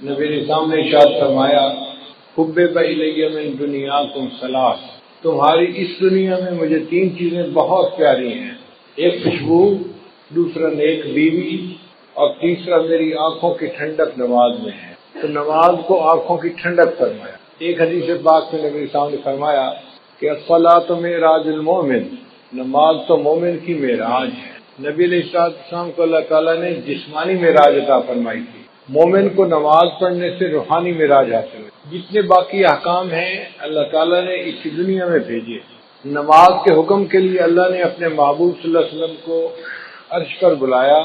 نبی السلام نے ارشاد فرمایا حبب الی من دنیاکم ثلاث، تمہاری اس دنیا میں مجھے تین چیزیں بہت پیاری ہیں، ایک خوشبو، دوسرا نیک بیوی، اور تیسرا میری آنکھوں کی ٹھنڈک نماز میں ہے۔ تو نماز کو آنکھوں کی ٹھنڈک فرمایا۔ ایک حدیث پاک میں نبی السلام نے فرمایا کہ الصلاۃ معراج المومن، نماز تو مومن کی معراج ہے۔ نبی علیہ السلام کو اللہ تعالیٰ نے جسمانی معراج عطا فرمائی تھی، مومن کو نماز پڑھنے سے روحانی معراج حاصل ہوئی۔ جتنے باقی احکام ہیں اللہ تعالیٰ نے اسی دنیا میں بھیجے۔ نماز کے حکم کے لیے اللہ نے اپنے محبوب صلی اللہ علیہ وسلم کو عرش پر بلایا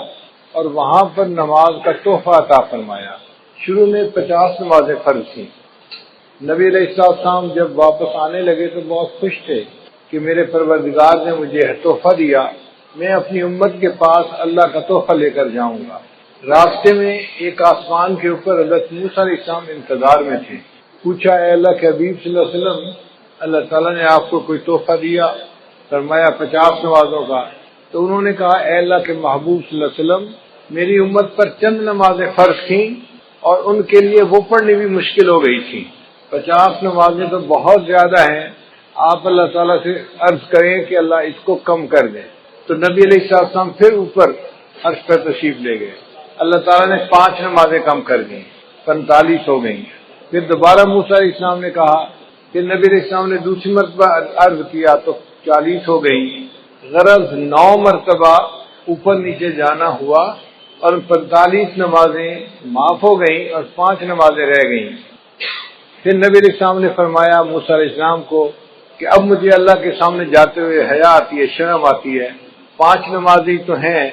اور وہاں پر نماز کا تحفہ عطا فرمایا۔ شروع میں 50 نمازیں فرض تھیں۔ نبی علیہ السلام جب واپس آنے لگے تو بہت خوش تھے کہ میرے پروردگار نے مجھے تحفہ دیا، میں اپنی امت کے پاس اللہ کا تحفہ لے کر جاؤں گا۔ راستے میں ایک آسمان کے اوپر حضرت موسیٰ علیہ السلام انتظار میں تھے۔ پوچھا اے اللہ کے حبیب صلی اللہ علیہ وسلم، اللہ تعالیٰ نے آپ کو کوئی تحفہ دیا؟ فرمایا 50 نمازوں کا۔ تو انہوں نے کہا اے اللہ کے محبوب صلی اللہ علیہ وسلم، میری امت پر چند نمازیں فرض تھیں اور ان کے لیے وہ پڑھنی بھی مشکل ہو گئی تھی، 50 نمازیں تو بہت زیادہ ہیں، آپ اللہ تعالیٰ سے عرض کریں کہ اللہ اس کو کم کر دیں۔ تو نبی علیہ السلام پھر اوپر عرش پر تشریف لے گئے، اللہ تعالیٰ نے 5 نمازیں کم کر دیں، 45 ہو گئیں۔ پھر دوبارہ موسیٰ علیہ السلام نے کہا کہ نبی علیہ السلام نے دوسری مرتبہ عرض کیا تو 40 ہو گئیں۔ غرض 9 مرتبہ اوپر نیچے جانا ہوا اور 45 نمازیں معاف ہو گئیں اور 5 نمازیں رہ گئیں۔ پھر نبی علیہ السلام نے فرمایا موسیٰ علیہ السلام کو کہ اب مجھے اللہ کے سامنے جاتے ہوئے حیا آتی ہے، شرم آتی ہے، 5 نمازیں تو ہیں،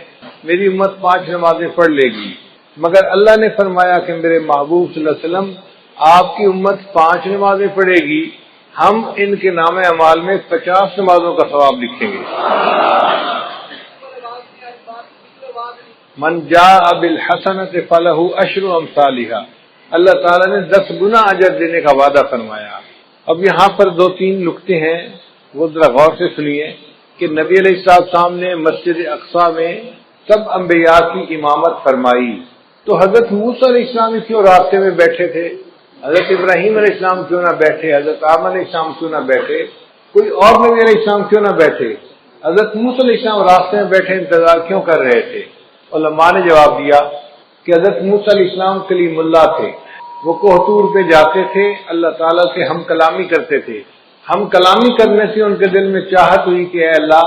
میری امت 5 نمازیں پڑھ لے گی، مگر اللہ نے فرمایا کہ میرے محبوب صلی اللہ علیہ وسلم آپ کی امت 5 نمازیں پڑھے گی، ہم ان کے نام اعمال میں 50 نمازوں کا ثواب لکھیں گے۔ من جاء بالحسنۃ فلہ عشر امثالھا، اللہ تعالیٰ نے 10 گنا اجر دینے کا وعدہ فرمایا۔ اب یہاں پر 2-3 نکتے ہیں، وہ ذرا غور سے سنیے کہ نبی علیہ السلام نے مسجد اقصیٰ میں سب انبیاء کی امامت فرمائی، تو حضرت موسیٰ علیہ السلام کیوں راستے میں بیٹھے تھے؟ حضرت ابراہیم علیہ السلام کیوں نہ بیٹھے؟ حضرت آدم علیہ السلام کیوں نہ بیٹھے؟ کوئی اور نبی علیہ السلام کیوں نہ بیٹھے؟ حضرت موسیٰ علیہ السلام راستے میں بیٹھے انتظار کیوں کر رہے تھے؟ علماء نے جواب دیا کہ حضرت موسیٰ علیہ السلام کلیم اللہ تھے، وہ کوہ طور پہ جاتے تھے، اللہ تعالیٰ سے ہم کلامی کرتے تھے، ہم کلامی کرنے سے ان کے دل میں چاہت ہوئی کہ اے اللہ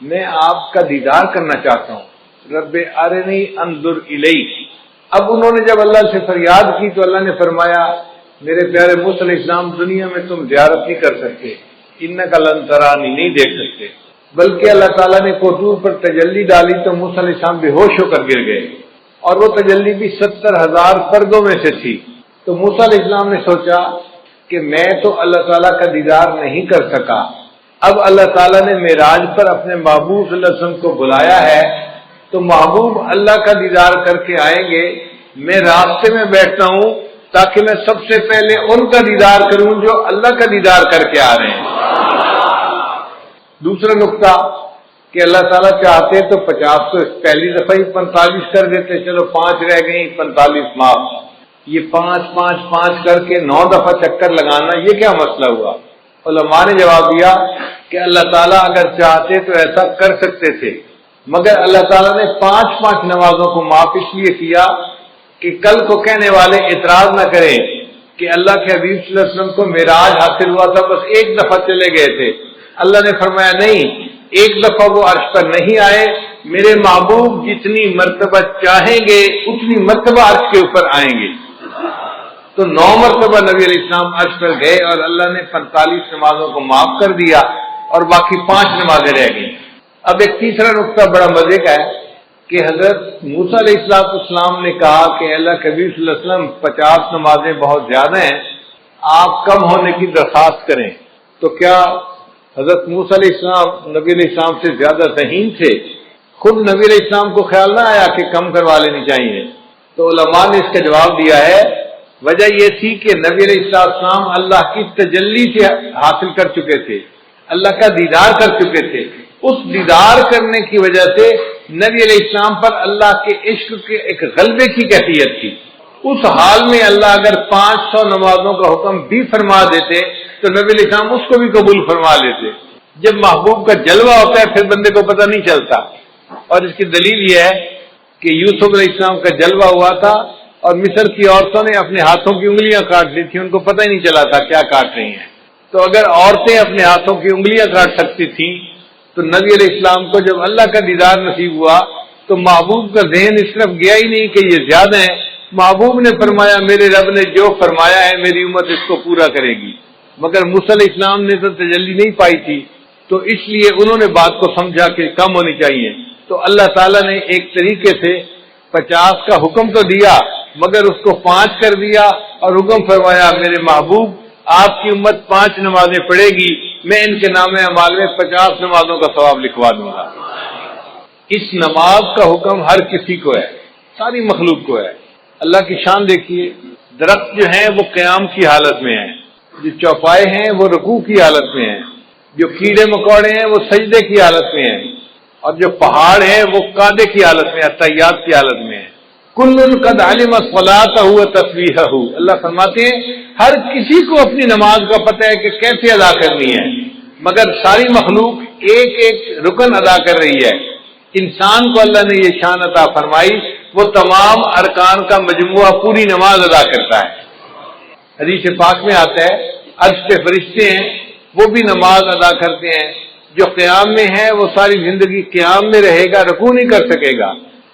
میں آپ کا دیدار کرنا چاہتا ہوں، رب ارنی انظر الیک۔ اب انہوں نے جب اللہ سے فریاد کی تو اللہ نے فرمایا میرے پیارے موسیٰ علیہ السلام دنیا میں تم زیارت نہیں کر سکتے، انک لن ترانی نہیں دیکھ سکتے، بلکہ اللہ تعالیٰ نے کوہ طور پر تجلی ڈالی تو موسیٰ علیہ السلام بے ہوش ہو کر گر گئے، اور وہ تجلی بھی 70,000 پردوں میں سے تھی۔ تو موسیٰ علیہ السلام نے سوچا کہ میں تو اللہ تعالیٰ کا دیدار نہیں کر سکا، اب اللہ تعالیٰ نے معراج پر اپنے محبوب صلی اللہ علیہ وسلم کو بلایا ہے تو محبوب اللہ کا دیدار کر کے آئیں گے، میں راستے میں بیٹھتا ہوں تاکہ میں سب سے پہلے ان کا دیدار کروں جو اللہ کا دیدار کر کے آ رہے ہیں۔ دوسرا نقطہ کہ اللہ تعالیٰ چاہتے تو 50 کو پہلی دفعہ ہی 45 کر دیتے، چلو 5 رہ گئیں 45 معاف، یہ 5 کر کے 9 دفعہ چکر لگانا یہ کیا مسئلہ ہوا؟ علماء نے جواب دیا کہ اللہ تعالیٰ اگر چاہتے تو ایسا کر سکتے تھے، مگر اللہ تعالیٰ نے 5 نمازوں کو معاف اس لیے کیا کہ کل کو کہنے والے اعتراض نہ کریں کہ اللہ کے حبیب صلی اللہ علیہ وسلم کو معراج حاصل ہوا تھا بس 1 دفعہ چلے گئے تھے۔ اللہ نے فرمایا نہیں، 1 دفعہ وہ عرش پر نہیں آئے، میرے محبوب جتنی مرتبہ چاہیں گے اتنی مرتبہ عرش کے اوپر آئیں گے۔ تو 9 مرتبہ نبی علیہ السلام عرش پر گئے اور اللہ نے 45 نمازوں کو معاف کر دیا اور باقی 5 نمازیں رہ گئیں۔ اب ایک تیسرا نقطہ بڑا مزے کا ہے کہ حضرت موسیٰ علیہ السلام نے کہا کہ اللہ کے حبیب صلی اللہ علیہ وسلم 50 نمازیں بہت زیادہ ہیں، آپ کم ہونے کی درخواست کریں۔ تو کیا حضرت موسیٰ علیہ السلام نبی علیہ السلام سے زیادہ ذہین تھے؟ خود نبی علیہ السلام کو خیال نہ آیا کہ کم کروا لینی چاہیے؟ تو علماء نے اس کا جواب دیا ہے، وجہ یہ تھی کہ نبی علیہ السلام اللہ کی تجلی سے حاصل کر چکے تھے، اللہ کا دیدار کر چکے تھے، اس دیدار کرنے کی وجہ سے نبی علیہ السلام پر اللہ کے عشق کے ایک غلبے کی کیفیت تھی۔ اس حال میں اللہ اگر 500 نمازوں کا حکم بھی فرما دیتے تو نبی علیہ السلام اس کو بھی قبول فرما لیتے۔ جب محبوب کا جلوہ ہوتا ہے پھر بندے کو پتہ نہیں چلتا، اور اس کی دلیل یہ ہے کہ یوسف علیہ السلام کا جلوہ ہوا تھا اور مصر کی عورتوں نے اپنے ہاتھوں کی انگلیاں کاٹ لی تھی، ان کو پتہ ہی نہیں چلا تھا کیا کاٹ رہی ہیں۔ تو اگر عورتیں اپنے ہاتھوں کی انگلیاں کاٹ سکتی تھیں تو نبی علیہ السلام کو جب اللہ کا دیدار نصیب ہوا تو محبوب کا ذہن اس طرف گیا ہی نہیں کہ یہ زیادہ ہیں۔ محبوب نے فرمایا میرے رب نے جو فرمایا ہے میری امت اس کو پورا کرے گی، مگر موسیٰ علیہ السلام نے تو تجلی نہیں پائی تھی، تو اس لیے انہوں نے بات کو سمجھا کہ کم ہونی چاہیے۔ تو اللہ تعالیٰ نے ایک طریقے سے 50 کا حکم تو دیا مگر اس کو 5 کر دیا اور حکم فرمایا میرے محبوب آپ کی امت 5 نمازیں پڑھے گی، میں ان کے نام اعمال میں 50 نمازوں کا ثواب لکھوا دوں گا۔ اس نماز کا حکم ہر کسی کو ہے، ساری مخلوق کو ہے۔ اللہ کی شان دیکھیے، درخت جو ہیں وہ قیام کی حالت میں ہیں، جو چوپائے ہیں وہ رکوع کی حالت میں ہیں، جو کیڑے مکوڑے ہیں وہ سجدے کی حالت میں ہیں، اور جو پہاڑ ہیں وہ قعدے کی حالت میں، اتحیات کی حالت میں ہیں۔ کل قد علم صلاتہ و تسبیحہ، اللہ فرماتے ہیں ہر کسی کو اپنی نماز کا پتہ ہے کہ کیسے ادا کرنی ہے، مگر ساری مخلوق ایک ایک رکن ادا کر رہی ہے۔ انسان کو اللہ نے یہ شان عطا فرمائی، وہ تمام ارکان کا مجموعہ پوری نماز ادا کرتا ہے۔ حدیث پاک میں آتا ہے عرش پہ فرشتے ہیں وہ بھی نماز ادا کرتے ہیں، جو قیام میں ہے وہ ساری زندگی قیام میں رہے گا، رکوع نہیں کر سکے گا،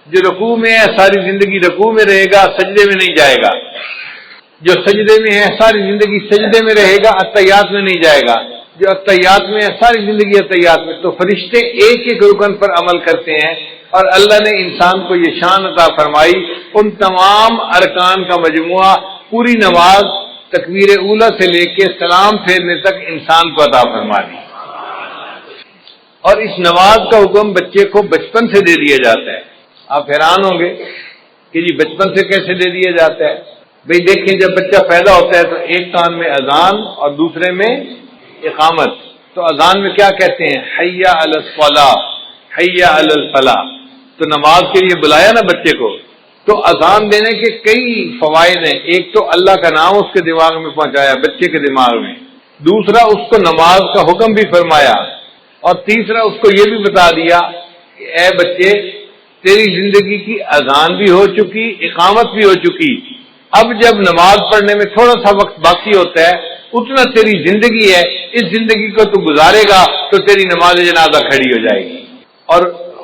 جو رکوع میں ہے ساری زندگی رکوع میں رہے گا، سجدے میں نہیں جائے گا، جو سجدے میں ہے ساری زندگی سجدے میں رہے گا، اتحیات میں نہیں جائے گا، جو اتحیات میں ہے ساری زندگی اتحیات میں۔ تو فرشتے ایک ایک رکن پر عمل کرتے ہیں، اور اللہ نے انسان کو یہ شان عطا فرمائی، ان تمام ارکان کا مجموعہ پوری نماز تکبیر اولیٰ سے لے کے سلام پھیرنے تک انسان کو عطا فرما دی۔ اور اس نماز کا حکم بچے کو بچپن سے دے دیا جاتا ہے۔ آپ حیران ہوں گے کہ جی بچپن سے کیسے دے دیا جاتا ہے؟ بھئی دیکھیں جب بچہ پیدا ہوتا ہے تو ایک کان میں اذان اور دوسرے میں اقامت۔ تو اذان میں کیا کہتے ہیں؟ حی علی الصلاۃ، حی علی الفلاح۔ تو نماز کے لیے بلایا نا بچے کو، تو اذان دینے کے کئی فوائد ہیں۔ ایک تو اللہ کا نام اس کے دماغ میں پہنچایا، بچے کے دماغ میں، دوسرا اس کو نماز کا حکم بھی فرمایا، اور تیسرا اس کو یہ بھی بتا دیا کہ اے بچے تیری زندگی کی اذان بھی ہو چکی، اقامت بھی ہو چکی، اب جب نماز پڑھنے میں تھوڑا سا وقت باقی ہوتا ہے اتنا تیری زندگی ہے، اس زندگی کو تو گزارے گا تو تیری نماز جنازہ کھڑی ہو جائے گی۔ اور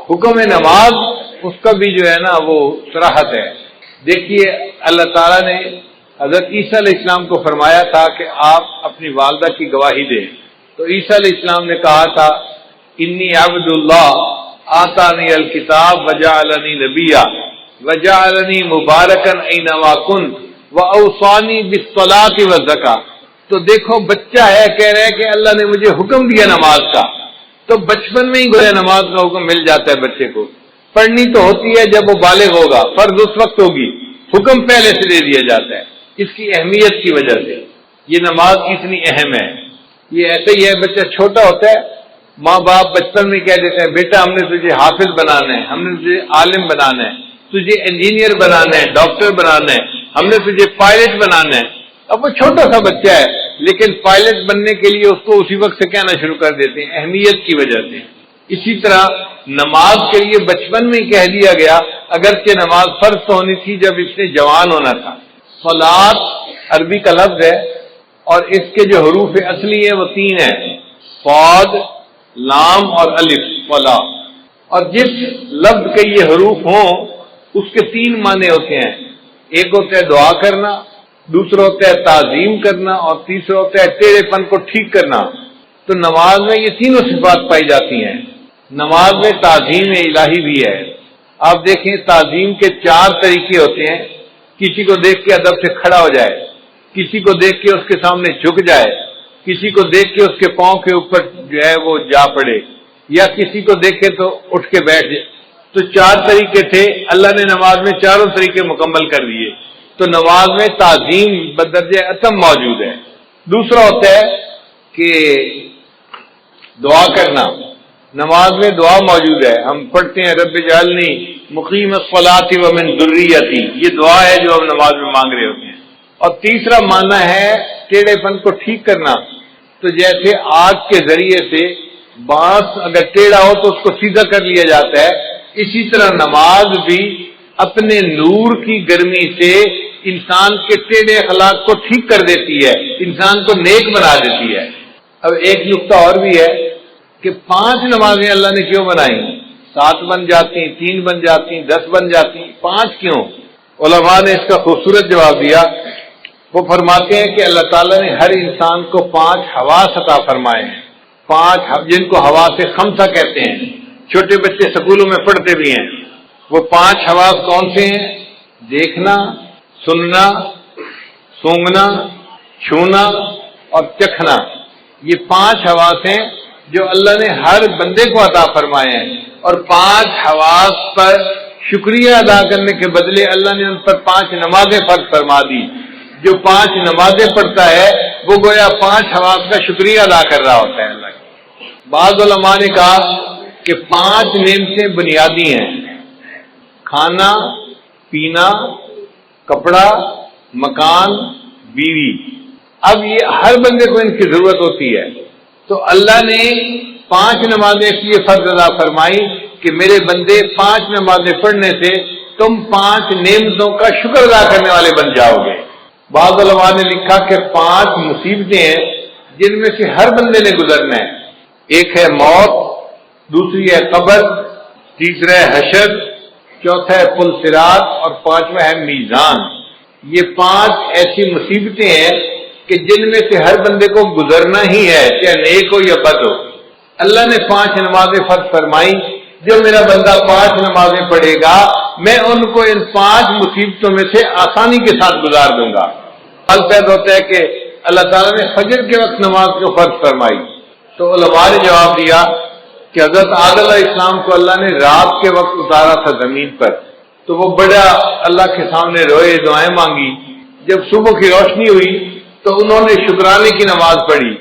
حکم نماز اس کا بھی جو ہے نا وہ صراحت ہے۔ دیکھیے اللہ تعالیٰ نے حضرت عیسیٰ علیہ السلام کو فرمایا تھا کہ آپ اپنی والدہ کی گواہی دیں، تو عیسیٰ علیہ السلام نے کہا تھا انی عبد اللہ آتانی الکتاب وجعلنی نبیا وجعلنی مبارکن اینما کنت واوصانی بالصلاۃ والزکاۃ۔ تو دیکھو بچہ ہے کہہ رہا ہے کہ اللہ نے مجھے حکم دیا نماز کا، تو بچپن میں ہی گویا نماز کا حکم مل جاتا ہے بچے کو۔ پڑھنی تو ہوتی ہے جب وہ بالغ ہوگا، فرض اس وقت ہوگی، حکم پہلے سے دے دیا جاتا ہے اس کی اہمیت کی وجہ سے۔ یہ نماز اتنی اہم ہے۔ یہ ایسے ہی ہے، بچہ چھوٹا ہوتا ہے ماں باپ بچپن میں کہہ دیتے ہیں بیٹا ہم نے تجھے حافظ بنانا ہے، ہم نے تجھے عالم بنانا ہے، تجھے انجینئر بنانا ہے، ڈاکٹر بنانا ہے، ہم نے تجھے پائلٹ بنانا ہے۔ اب وہ چھوٹا سا بچہ ہے لیکن پائلٹ بننے کے لیے اس کو اسی وقت سے کہنا شروع کر دیتے ہیں اہمیت کی وجہ سے۔ اسی طرح نماز کے لیے بچپن میں ہی کہہ دیا گیا، اگرچہ نماز فرض تو ہونی تھی جب اس نے جوان ہونا تھا۔ صلاۃ عربی کا لفظ ہے اور اس کے جو حروف اصلی ہیں وہ 3 ہیں، صاد، لام اور الف، صلاۃ۔ اور جس لفظ کے یہ حروف ہوں اس کے 3 معنی ہوتے ہیں، ایک ہوتا ہے دعا کرنا، دوسرا ہوتا ہے تعظیم کرنا، اور تیسرا ہوتا ہے ٹیڑھے پن کو ٹھیک کرنا۔ تو نماز میں یہ تینوں صفات پائی جاتی ہیں۔ نماز میں تعظیم الہی بھی ہے۔ آپ دیکھیں تعظیم کے 4 طریقے ہوتے ہیں، کسی کو دیکھ کے ادب سے کھڑا ہو جائے، کسی کو دیکھ کے اس کے سامنے جھک جائے، کسی کو دیکھ کے اس کے پاؤں کے اوپر جو ہے وہ جا پڑے، یا کسی کو دیکھے تو اٹھ کے بیٹھ جائے۔ تو 4 طریقے تھے، اللہ نے نماز میں چاروں طریقے مکمل کر دیے۔ تو نماز میں تعظیم بدرجہ اتم موجود ہے۔ دوسرا ہوتا ہے کہ دعا کرنا، نماز میں دعا موجود ہے۔ ہم پڑھتے ہیں رب اجعلنی مقیم الصلاۃ ومن ذریتی، یہ دعا ہے جو ہم نماز میں مانگ رہے ہوتے ہیں۔ اور تیسرا معنی ہے ٹیڑھے پن کو ٹھیک کرنا، تو جیسے آگ کے ذریعے سے بانس اگر ٹیڑھا ہو تو اس کو سیدھا کر لیا جاتا ہے، اسی طرح نماز بھی اپنے نور کی گرمی سے انسان کے ٹیڑھے اخلاق کو ٹھیک کر دیتی ہے، انسان کو نیک بنا دیتی ہے۔ اب ایک نقطہ اور بھی ہے کہ 5 نمازیں اللہ نے کیوں بنائی؟ 7 بن جاتی، 3 بن جاتی، 10 بن جاتی، 5 کیوں؟ علماء نے اس کا خوبصورت جواب دیا۔ وہ فرماتے ہیں کہ اللہ تعالیٰ نے ہر انسان کو 5 حواس عطا فرمائے ہیں، 5 جن کو حواس خمسہ کہتے ہیں، چھوٹے بچے سکولوں میں پڑھتے بھی ہیں۔ وہ 5 حواس کون سے ہیں؟ دیکھنا، سننا، سونگھنا، چھونا اور چکھنا، یہ 5 حواس ہیں جو اللہ نے ہر بندے کو عطا فرمائے ہیں، اور 5 حواس پر شکریہ ادا کرنے کے بدلے اللہ نے ان پر 5 نمازیں فرض فرما دی۔ جو 5 نمازیں پڑھتا ہے وہ گویا 5 حواس کا شکریہ ادا کر رہا ہوتا ہے اللہ کی۔ بعض علماء نے کہا کہ 5 نعمتیں بنیادی ہیں، کھانا، پینا، کپڑا، مکان، بیوی۔ اب یہ ہر بندے کو ان کی ضرورت ہوتی ہے، تو اللہ نے 5 نمازیں اس لیے فرض ادا فرمائی کہ میرے بندے 5 نمازیں پڑھنے سے تم 5 نعمتوں کا شکر ادا کرنے والے بن جاؤ گے۔ بعض علماء نے لکھا کہ 5 مصیبتیں ہیں جن میں سے ہر بندے نے گزرنا ہے۔ ایک ہے موت، دوسری ہے قبر، تیسرا ہے حشر، چوتھا ہے پل صراط اور 5واں ہے میزان۔ یہ 5 ایسی مصیبتیں ہیں کہ جن میں سے ہر بندے کو گزرنا ہی ہے، چاہے نیک ہو یا بد ہو۔ اللہ نے 5 نمازیں فرض فرمائی، جو میرا بندہ 5 نمازیں پڑھے گا میں ان کو ان 5 مصیبتوں میں سے آسانی کے ساتھ گزار دوں گا۔ حل پیدا ہوتا ہے کہ اللہ تعالیٰ نے فجر کے وقت نماز کو فرض فرمائی، تو علماء نے جواب دیا کہ حضرت آدم علیہ السلام کو اللہ نے رات کے وقت اتارا تھا زمین پر، تو وہ بڑا اللہ کے سامنے روئے، دعائیں مانگی۔ جب صبح کی روشنی ہوئی تو انہوں نے شکرانے کی نماز پڑھی،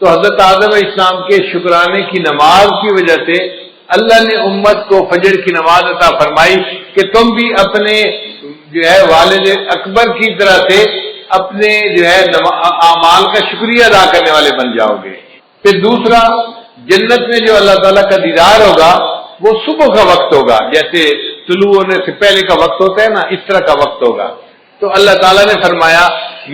تو حضرت آدم علیہ السلام کے شکرانے کی نماز کی وجہ سے اللہ نے امت کو فجر کی نماز عطا فرمائی کہ تم بھی اپنے والد اکبر کی طرح سے اپنے اعمال کا شکریہ ادا کرنے والے بن جاؤ گے۔ پھر دوسرا، جنت میں جو اللہ تعالیٰ کا دیدار ہوگا وہ صبح کا وقت ہوگا، جیسے طلوع ہونے سے پہلے کا وقت ہوتا ہے نا، اس طرح کا وقت ہوگا۔ تو اللہ تعالیٰ نے فرمایا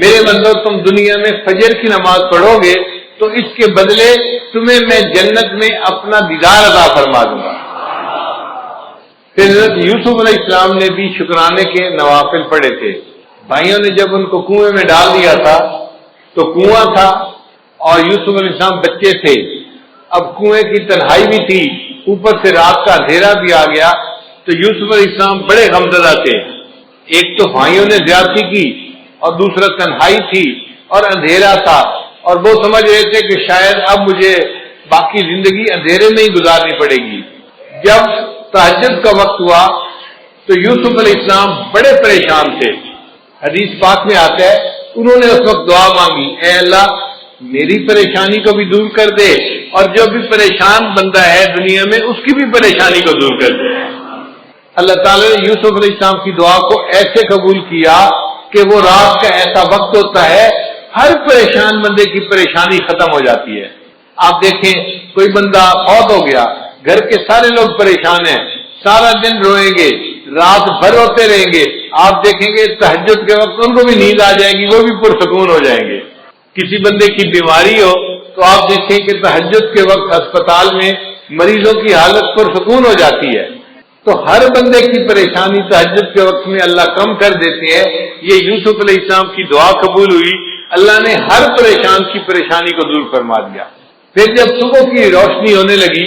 میرے بندو تم دنیا میں فجر کی نماز پڑھو گے تو اس کے بدلے تمہیں میں جنت میں اپنا دیدار عطا فرما دوں گا۔ پھر حضرت یوسف علیہ السلام نے بھی شکرانے کے نوافل پڑھے تھے۔ بھائیوں نے جب ان کو کنویں میں ڈال دیا تھا تو کنواں تھا اور یوسف علیہ السلام بچے تھے، اب کنویں کی تنہائی بھی تھی، اوپر سے رات کا اندھیرا بھی آ گیا، تو یوسف علیہ السلام بڑے غمزدہ تھے۔ ایک تو بھائیوں نے زیادتی کی اور دوسرا تنہائی تھی اور اندھیرا تھا، اور وہ سمجھ رہے تھے کہ شاید اب مجھے باقی زندگی اندھیرے میں ہی گزارنی پڑے گی۔ جب تہجد کا وقت ہوا تو یوسف علیہ السلام بڑے پریشان تھے۔ حدیث پاک میں آتا ہے انہوں نے اس وقت دعا مانگی، اے اللہ میری پریشانی کو بھی دور کر دے اور جو بھی پریشان بندہ ہے دنیا میں اس کی بھی پریشانی کو دور کر دے۔ اللہ تعالیٰ نے یوسف علیہ السلام کی دعا کو ایسے قبول کیا کہ وہ رات کا ایسا وقت ہوتا ہے ہر پریشان بندے کی پریشانی ختم ہو جاتی ہے۔ آپ دیکھیں کوئی بندہ فوت ہو گیا، گھر کے سارے لوگ پریشان ہیں، سارا دن روئیں گے، رات بھر روتے رہیں گے، آپ دیکھیں گے تہجد کے وقت ان کو بھی نیند آ جائے گی، وہ بھی پرسکون ہو جائیں گے۔ کسی بندے کی بیماری ہو تو آپ دیکھیں کہ تہجد کے وقت ہسپتال میں مریضوں کی حالت پرسکون ہو جاتی ہے۔ تو ہر بندے کی پریشانی تہجد کے وقت میں اللہ کم کر دیتے ہیں۔ یہ یوسف علیہ السلام کی دعا قبول ہوئی، اللہ نے ہر پریشان کی پریشانی کو دور فرما دیا۔ پھر جب صبح کی روشنی ہونے لگی،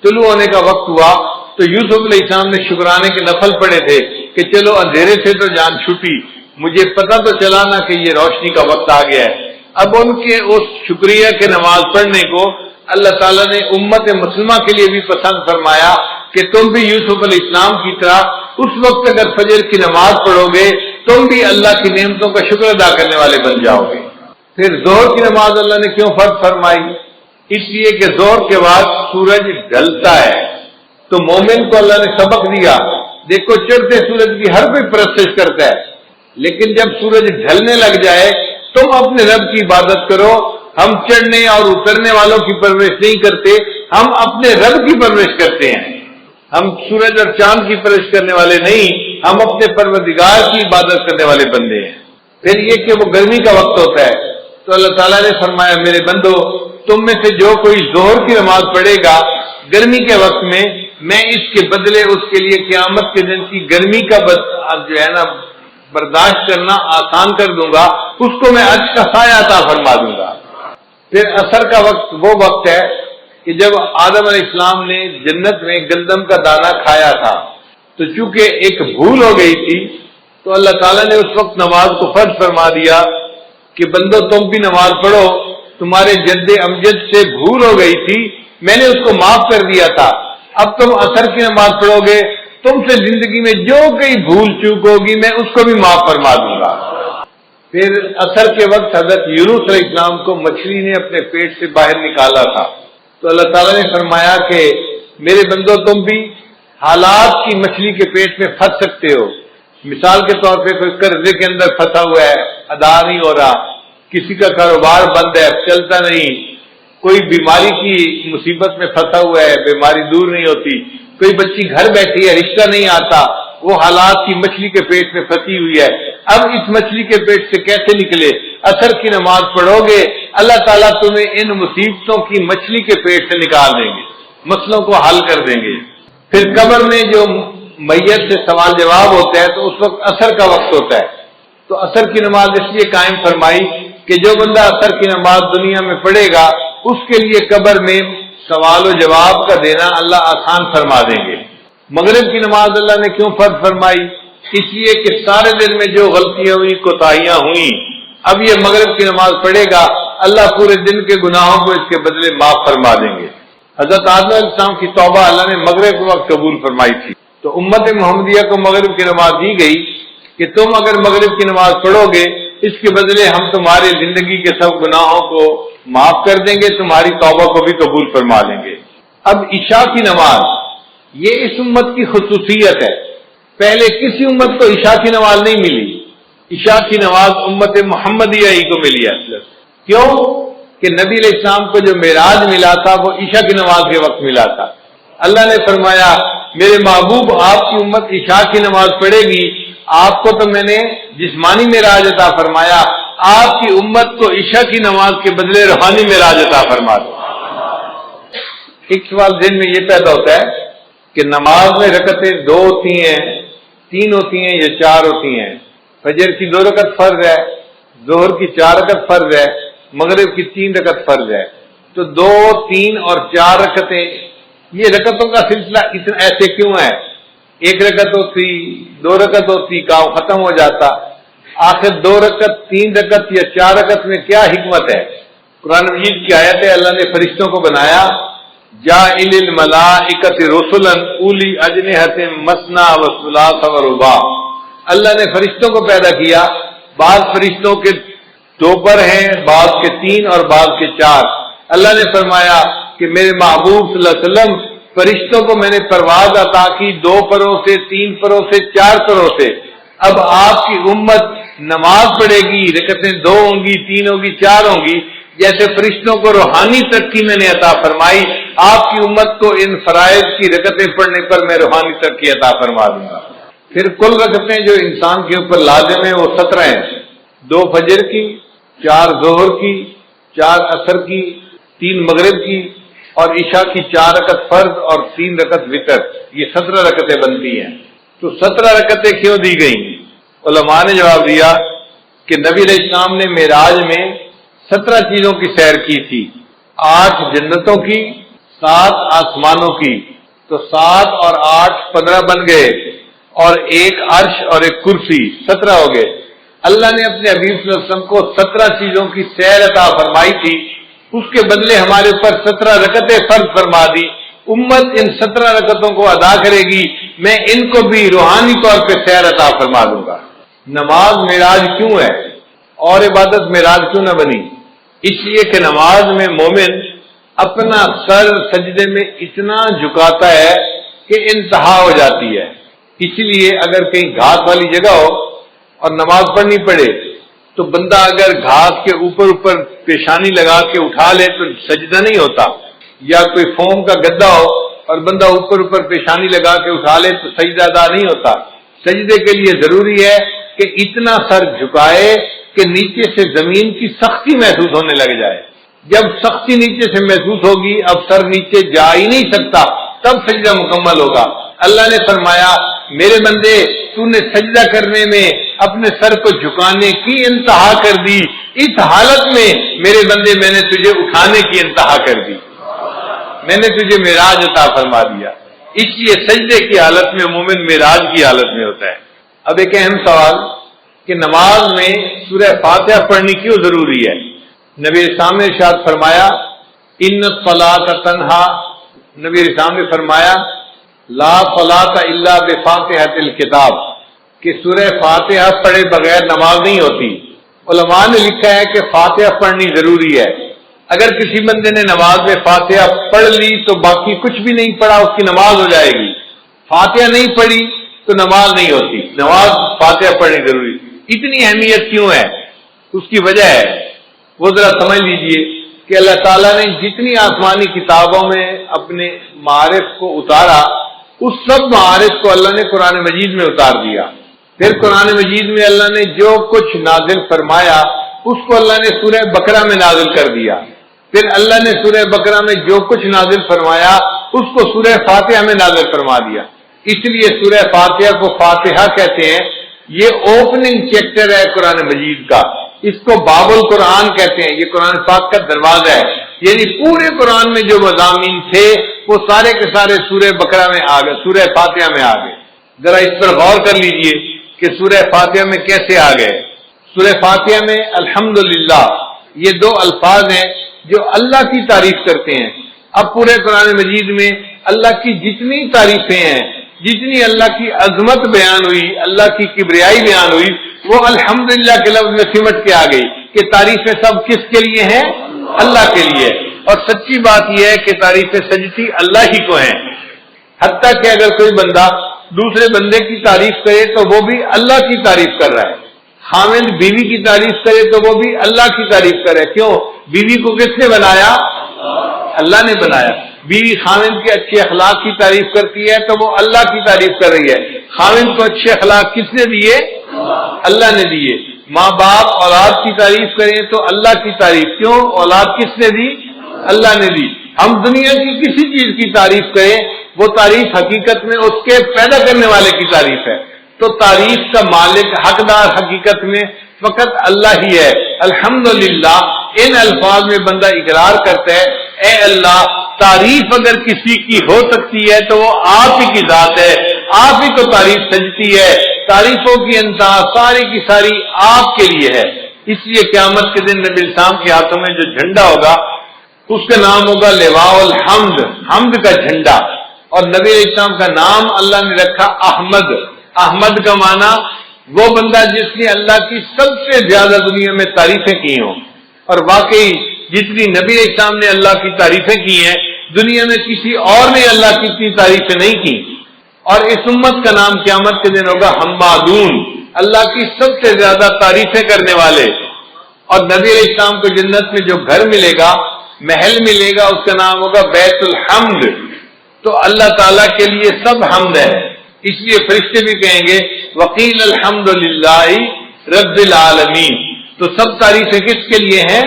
طلوع ہونے کا وقت ہوا، تو یوسف علیہ السلام نے شکرانے کے نفل پڑھے تھے کہ چلو اندھیرے سے تو جان چھوٹی، مجھے پتہ تو چلا نا کہ یہ روشنی کا وقت آ گیا ہے۔ اب ان کے اس شکریہ کے نماز پڑھنے کو اللہ تعالیٰ نے امت مسلمہ کے لیے بھی پسند فرمایا کہ تم بھی یوسف علیہ السلام کی طرح اس وقت اگر فجر کی نماز پڑھو گے تم بھی اللہ کی نعمتوں کا شکر ادا کرنے والے بن جاؤ گے۔ پھر ظہر کی نماز اللہ نے کیوں فرض فرمائی؟ اس لیے کہ ظہر کے بعد سورج ڈھلتا ہے، تو مومن کو اللہ نے سبق دیا دیکھو چڑھتے سورج کی ہر کوئی پرستش کرتا ہے، لیکن جب سورج ڈھلنے لگ جائے تم اپنے رب کی عبادت کرو۔ ہم چڑھنے اور اترنے والوں کی پرورش نہیں کرتے، ہم اپنے رب کی پرورش کرتے ہیں۔ ہم سورج اور چاند کی پرورش کرنے والے نہیں، ہم اپنے پروردگار کی عبادت کرنے والے بندے ہیں۔ پھر یہ کہ وہ گرمی کا وقت ہوتا ہے تو اللہ تعالیٰ نے فرمایا میرے بندو تم میں سے جو کوئی ظہر کی نماز پڑھے گا گرمی کے وقت میں اس کے بدلے اس کے لیے قیامت کے دن کی گرمی کا جو ہے نا برداشت کرنا آسان کر دوں گا، اس کو میں عرش کا سایہ عطا فرما دوں گا۔ پھر عصر کا وقت وہ وقت ہے کہ جب آدم علیہ السلام نے جنت میں گندم کا دانہ کھایا تھا تو چونکہ ایک بھول ہو گئی تھی تو اللہ تعالیٰ نے اس وقت نماز کو فرض فرما دیا کہ بندو تم بھی نماز پڑھو، تمہارے جد امجد سے بھول ہو گئی تھی، میں نے اس کو معاف کر دیا تھا، اب تم عصر کی نماز پڑھو گے، تم سے زندگی میں جو کئی بھول چوک ہوگی میں اس کو بھی معاف فرما دوں گا۔ پھر عصر کے وقت حضرت یونس علیہ السلام کو مچھلی نے اپنے پیٹ سے باہر نکالا تھا تو اللہ تعالیٰ نے فرمایا کہ میرے بندو تم بھی حالات کی مچھلی کے پیٹ میں پھنس سکتے ہو۔ مثال کے طور پہ کوئی قرضے کے اندر پھنسا ہوا ہے، ادا نہیں ہو رہا، کسی کا کاروبار بند ہے، چلتا نہیں، کوئی بیماری کی مصیبت میں پھنسا ہوا ہے، بیماری دور نہیں ہوتی، کوئی بچی گھر بیٹھی ہے، رشتہ نہیں آتا، وہ حالات کی مچھلی کے پیٹ میں پھنسی ہوئی ہے۔ اب اس مچھلی کے پیٹ سے کیسے نکلے؟ عصر کی نماز پڑھو گے، اللہ تعالیٰ تمہیں ان مصیبتوں کی مچھلی کے پیٹ سے نکال دیں گے، مسئلوں کو حل کر دیں گے۔ پھر قبر میں جو میت سے سوال جواب ہوتا ہے تو اس وقت عصر کا وقت ہوتا ہے، تو عصر کی نماز اس لیے قائم فرمائی کہ جو بندہ عصر کی نماز دنیا میں پڑھے گا اس کے لیے قبر میں سوال و جواب کا دینا اللہ آسان فرما دیں گے۔ مغرب کی نماز اللہ نے کیوں فرض فرمائی؟ اس لیے کہ سارے دن میں جو غلطیاں ہوئی، کوتاہیاں ہوئیں، اب یہ مغرب کی نماز پڑھے گا اللہ پورے دن کے گناہوں کو اس کے بدلے معاف فرما دیں گے۔ حضرت آدم علیہ السلام کی توبہ اللہ نے مغرب کے وقت قبول فرمائی تھی، تو امت محمدیہ کو مغرب کی نماز دی گئی کہ تم اگر مغرب کی نماز پڑھو گے اس کے بدلے ہم تمہاری زندگی کے سب گناہوں کو معاف کر دیں گے، تمہاری توبہ کو بھی قبول فرما لیں گے۔ اب عشاء کی نماز یہ اس امت کی خصوصیت ہے، پہلے کسی امت کو عشاء کی نماز نہیں ملی، عشاء کی نماز امت محمدیہ ہی کو ملی ہے۔ کیوں کہ نبی علیہ السلام کو جو معراج ملا تھا وہ عشاء کی نماز کے وقت ملا تھا۔ اللہ نے فرمایا میرے محبوب آپ کی امت عشاء کی نماز پڑھے گی، آپ کو تو میں نے جسمانی معراج عطا فرمایا، آپ کی امت کو عشاء کی نماز کے بدلے روحانی معراج عطا فرما دو۔ ایک سوال ذہن میں یہ پیدا ہوتا ہے کہ نماز میں رکعتیں 2 ہوتی ہیں، 3 ہوتی ہیں یا 4 ہوتی ہیں؟ فجر کی 2 رکعت فرض ہے، ظہر کی 4 رکعت فرض ہے، مغرب کی 3 رکعت فرض ہے، تو 2، 3 اور 4 رکعتیں، یہ رکعتوں کا سلسلہ اتنا ایسے کیوں ہے؟ 1 رکعت ہوتی، 2 رکعت ہوتی، کام ختم ہو جاتا، آخر 2 رکعت، 3 رکعت یا 4 رکعت میں کیا حکمت ہے؟ قرآن مجید کی آیت ہے، اللہ نے فرشتوں کو بنایا جاعل الملائکۃ رسلا اولی اجنحۃ مثنی و ثلاث و رباع، اللہ نے فرشتوں کو پیدا کیا، بعض فرشتوں کے 2 پر ہیں، بعض کے 3 اور بعض کے 4۔ اللہ نے فرمایا کہ میرے محبوب صلی اللہ علیہ وسلم فرشتوں کو میں نے پرواز عطا کی 2 پروں سے، 3 پروں سے، 4 پروں سے۔ اب آپ کی امت نماز پڑھے گی، رکعتیں 2 ہوں گی، 3 ہوگی، 4 ہوں گی، جیسے فرشتوں کو روحانی ترقی میں نے عطا فرمائی، آپ کی امت کو ان فرائض کی رکعتیں پڑھنے پر میں روحانی ترقی عطا فرما دوں گا۔ پھر کل رکعتیں جو انسان کے اوپر لازم ہیں وہ 17 ہیں، 2 فجر کی، 4 ظہر کی، 4 عصر کی، 3 مغرب کی اور عشاء کی 4 رکعت فرض اور 3 رکعت وتر، یہ 17 رکعتیں بنتی ہیں۔ تو 17 رکعتیں کیوں دی گئیں؟ علماء نے جواب دیا کہ نبی علیہ السلام نے معراج میں 17 چیزوں کی سیر کی تھی، 8 جنتوں کی، 7 آسمانوں کی، تو 7 اور 8 15 بن گئے، اور 1 عرش اور 1 کرسی، 17 ہو گئے۔ اللہ نے اپنے حبیب صلی اللہ علیہ وسلم کو 17 چیزوں کی سیر عطا فرمائی تھی، اس کے بدلے ہمارے اوپر 17 رکعتیں فرض فرما دی۔ امت ان 17 رکعتوں کو ادا کرے گی، میں ان کو بھی روحانی طور پہ سیر عطا فرما دوں گا۔ نماز معراج کیوں ہے اور عبادت معراج کیوں نہ بنی؟ اس لیے کہ نماز میں مومن اپنا سر سجدے میں اتنا جھکاتا ہے کہ انتہا ہو جاتی ہے، اسی لیے اگر کہیں گھاس والی جگہ ہو اور نماز پڑھنی پڑے تو بندہ اگر گھاس کے اوپر پیشانی لگا کے اٹھا لے تو سجدہ نہیں ہوتا، یا کوئی فوم کا گدا ہو اور بندہ اوپر پیشانی لگا کے اٹھا لے تو سجدہ ادا نہیں ہوتا۔ سجدے کے لیے ضروری ہے کہ اتنا سر جھکائے کہ نیچے سے زمین کی سختی محسوس ہونے لگ جائے۔ جب سختی نیچے سے محسوس ہوگی، اب سر نیچے جا ہی نہیں سکتا، تب سجدہ مکمل ہوگا۔ اللہ نے فرمایا میرے بندے تو نے سجدہ کرنے میں اپنے سر کو جھکانے کی انتہا کر دی، اس حالت میں میرے بندے میں نے تجھے اٹھانے کی انتہا کر دی، میں نے تجھے معراج عطا فرما دیا۔ اس لیے سجدے کی حالت میں مومن معراج کی حالت میں ہوتا ہے۔ اب ایک اہم سوال کہ نماز میں سورہ فاتحہ پڑھنی کیوں ضروری ہے؟ نبی اسلام نے ارشاد فرمایا ان الصلاۃ تنہا، نبی اسلام نے فرمایا لا صلاۃ الا بفاتحۃ الکتاب، کہ سورہ فاتحہ پڑھے بغیر نماز نہیں ہوتی۔ علماء نے لکھا ہے کہ فاتحہ پڑھنی ضروری ہے۔ اگر کسی بندے نے نماز میں فاتحہ پڑھ لی تو باقی کچھ بھی نہیں پڑھا، اس کی نماز ہو جائے گی۔ فاتحہ نہیں پڑھی تو نماز نہیں ہوتی، نماز فاتحہ پڑھنی ضروری۔ اتنی اہمیت کیوں ہے؟ اس کی وجہ ہے وہ ذرا سمجھ لیجئے کہ اللہ تعالیٰ نے جتنی آسمانی کتابوں میں اپنے معارف کو اتارا، اس سب معارف کو اللہ نے قرآن مجید میں اتار دیا۔ پھر قرآن مجید میں اللہ نے جو کچھ نازل فرمایا اس کو اللہ نے سورہ بقرہ میں نازل کر دیا۔ پھر اللہ نے سورہ بقرہ میں جو کچھ نازل فرمایا اس کو سورہ فاتحہ میں نازل فرما دیا۔ اس لیے سورہ فاتحہ کو فاتحہ کہتے ہیں۔ یہ اوپننگ چیپٹر ہے قرآن مجید کا، اس کو باب القرآن کہتے ہیں۔ یہ قرآن پاک کا دروازہ ہے، یعنی پورے قرآن میں جو مضامین تھے وہ سارے کے سارے سورہ بقرہ میں آ گئے، سورہ فاتحہ میں آ گئے۔ ذرا اس پر غور کر لیجئے کہ سورہ فاتحہ میں کیسے آ گئے۔ سورہ فاتحہ میں الحمدللہ یہ دو الفاظ ہیں جو اللہ کی تعریف کرتے ہیں۔ اب پورے قرآن مجید میں اللہ کی جتنی تعریفیں ہیں، جتنی اللہ کی عظمت بیان ہوئی، اللہ کی کبریائی بیان ہوئی، وہ الحمدللہ کے لفظ میں سمٹ کے آ گئی کہ تعریفیں سب کس کے لیے ہیں؟ اللہ کے لیے۔ اور سچی بات یہ ہے کہ تعریفیں سجتی اللہ ہی کو ہیں۔ حتیٰ کہ اگر کوئی بندہ دوسرے بندے کی تعریف کرے تو وہ بھی اللہ کی تعریف کر رہا ہے۔ خاوند بیوی کی تعریف کرے تو وہ بھی اللہ کی تعریف کر رہا ہے۔ کیوں؟ بیوی کو کس نے بنایا؟ اللہ نے بنایا۔ بیوی خاوند کے اچھے اخلاق کی تعریف کرتی ہے تو وہ اللہ کی تعریف کر رہی ہے۔ خاوند کو اچھے اخلاق کس نے دیے؟ اللہ نے دیے۔ ماں باپ اولاد کی تعریف کریں تو اللہ کی تعریف، کیوں؟ اولاد کس نے دی؟ اللہ نے دی۔ ہم دنیا کی کسی چیز کی تعریف کریں، وہ تعریف حقیقت میں اس کے پیدا کرنے والے کی تعریف ہے۔ تو تعریف کا مالک، حقدار حقیقت میں فقط اللہ ہی ہے۔ الحمدللہ ان الفاظ میں بندہ اقرار کرتا ہے اے اللہ، تعریف اگر کسی کی ہو سکتی ہے تو وہ آپ ہی کی ذات ہے، آپ ہی کو تعریف سجتی ہے۔ تعریفوں کی انتہا ساری کی ساری آپ کے لیے ہے۔ اس لیے قیامت کے دن نبی السلام کے ہاتھوں میں جو جھنڈا ہوگا اس کا نام ہوگا لواء الحمد، حمد کا جھنڈا۔ اور نبی السلام کا نام اللہ نے رکھا احمد۔ احمد کا معنی وہ بندہ جس نے اللہ کی سب سے زیادہ دنیا میں تعریفیں کی ہوں۔ اور واقعی جتنی نبی السلام نے اللہ کی تعریفیں کی ہیں دنیا میں کسی اور نے اللہ کی اتنی تعریفیں نہیں کی۔ اور اس امت کا نام قیامت کے دن ہوگا حمادون، اللہ کی سب سے زیادہ تعریفیں کرنے والے۔ اور نبی علیہ السلام کو جنت میں جو گھر ملے گا، محل ملے گا، اس کا نام ہوگا بیت الحمد۔ تو اللہ تعالیٰ کے لیے سب حمد ہے۔ اس لیے فرشتے بھی کہیں گے وقیل الحمدللہ رب العالمین۔ تو سب تعریفیں کس کے لیے ہیں؟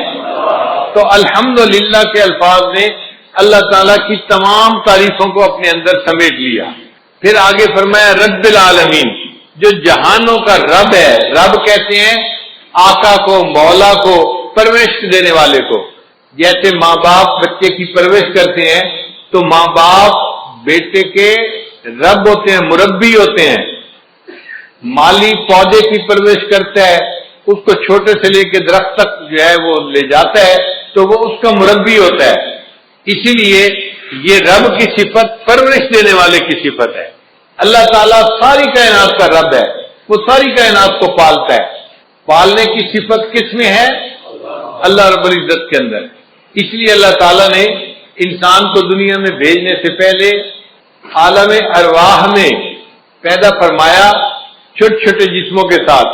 تو الحمدللہ کے الفاظ نے اللہ تعالیٰ کی تمام تعریفوں کو اپنے اندر سمیٹ لیا۔ پھر آگے فرمایا رب العالمین، جو جہانوں کا رب ہے۔ رب کہتے ہیں آقا کو، مولا کو، پرورش دینے والے کو۔ جیسے ماں باپ بچے کی پرورش کرتے ہیں تو ماں باپ بیٹے کے رب ہوتے ہیں، مربی ہوتے ہیں۔ مالی پودے کی پرورش کرتا ہے، اس کو چھوٹے سے لے کے درخت تک جو ہے وہ لے جاتا ہے تو وہ اس کا مربی ہوتا ہے۔ اسی لیے یہ رب کی صفت پرورش دینے والے کی صفت ہے۔ اللہ تعالیٰ ساری کائنات کا رب ہے، وہ ساری کائنات کو پالتا ہے۔ پالنے کی صفت کس میں ہے؟ اللہ رب العزت کے اندر۔ اس لیے اللہ تعالیٰ نے انسان کو دنیا میں بھیجنے سے پہلے عالم ارواح میں پیدا فرمایا چھوٹے چھوٹے جسموں کے ساتھ،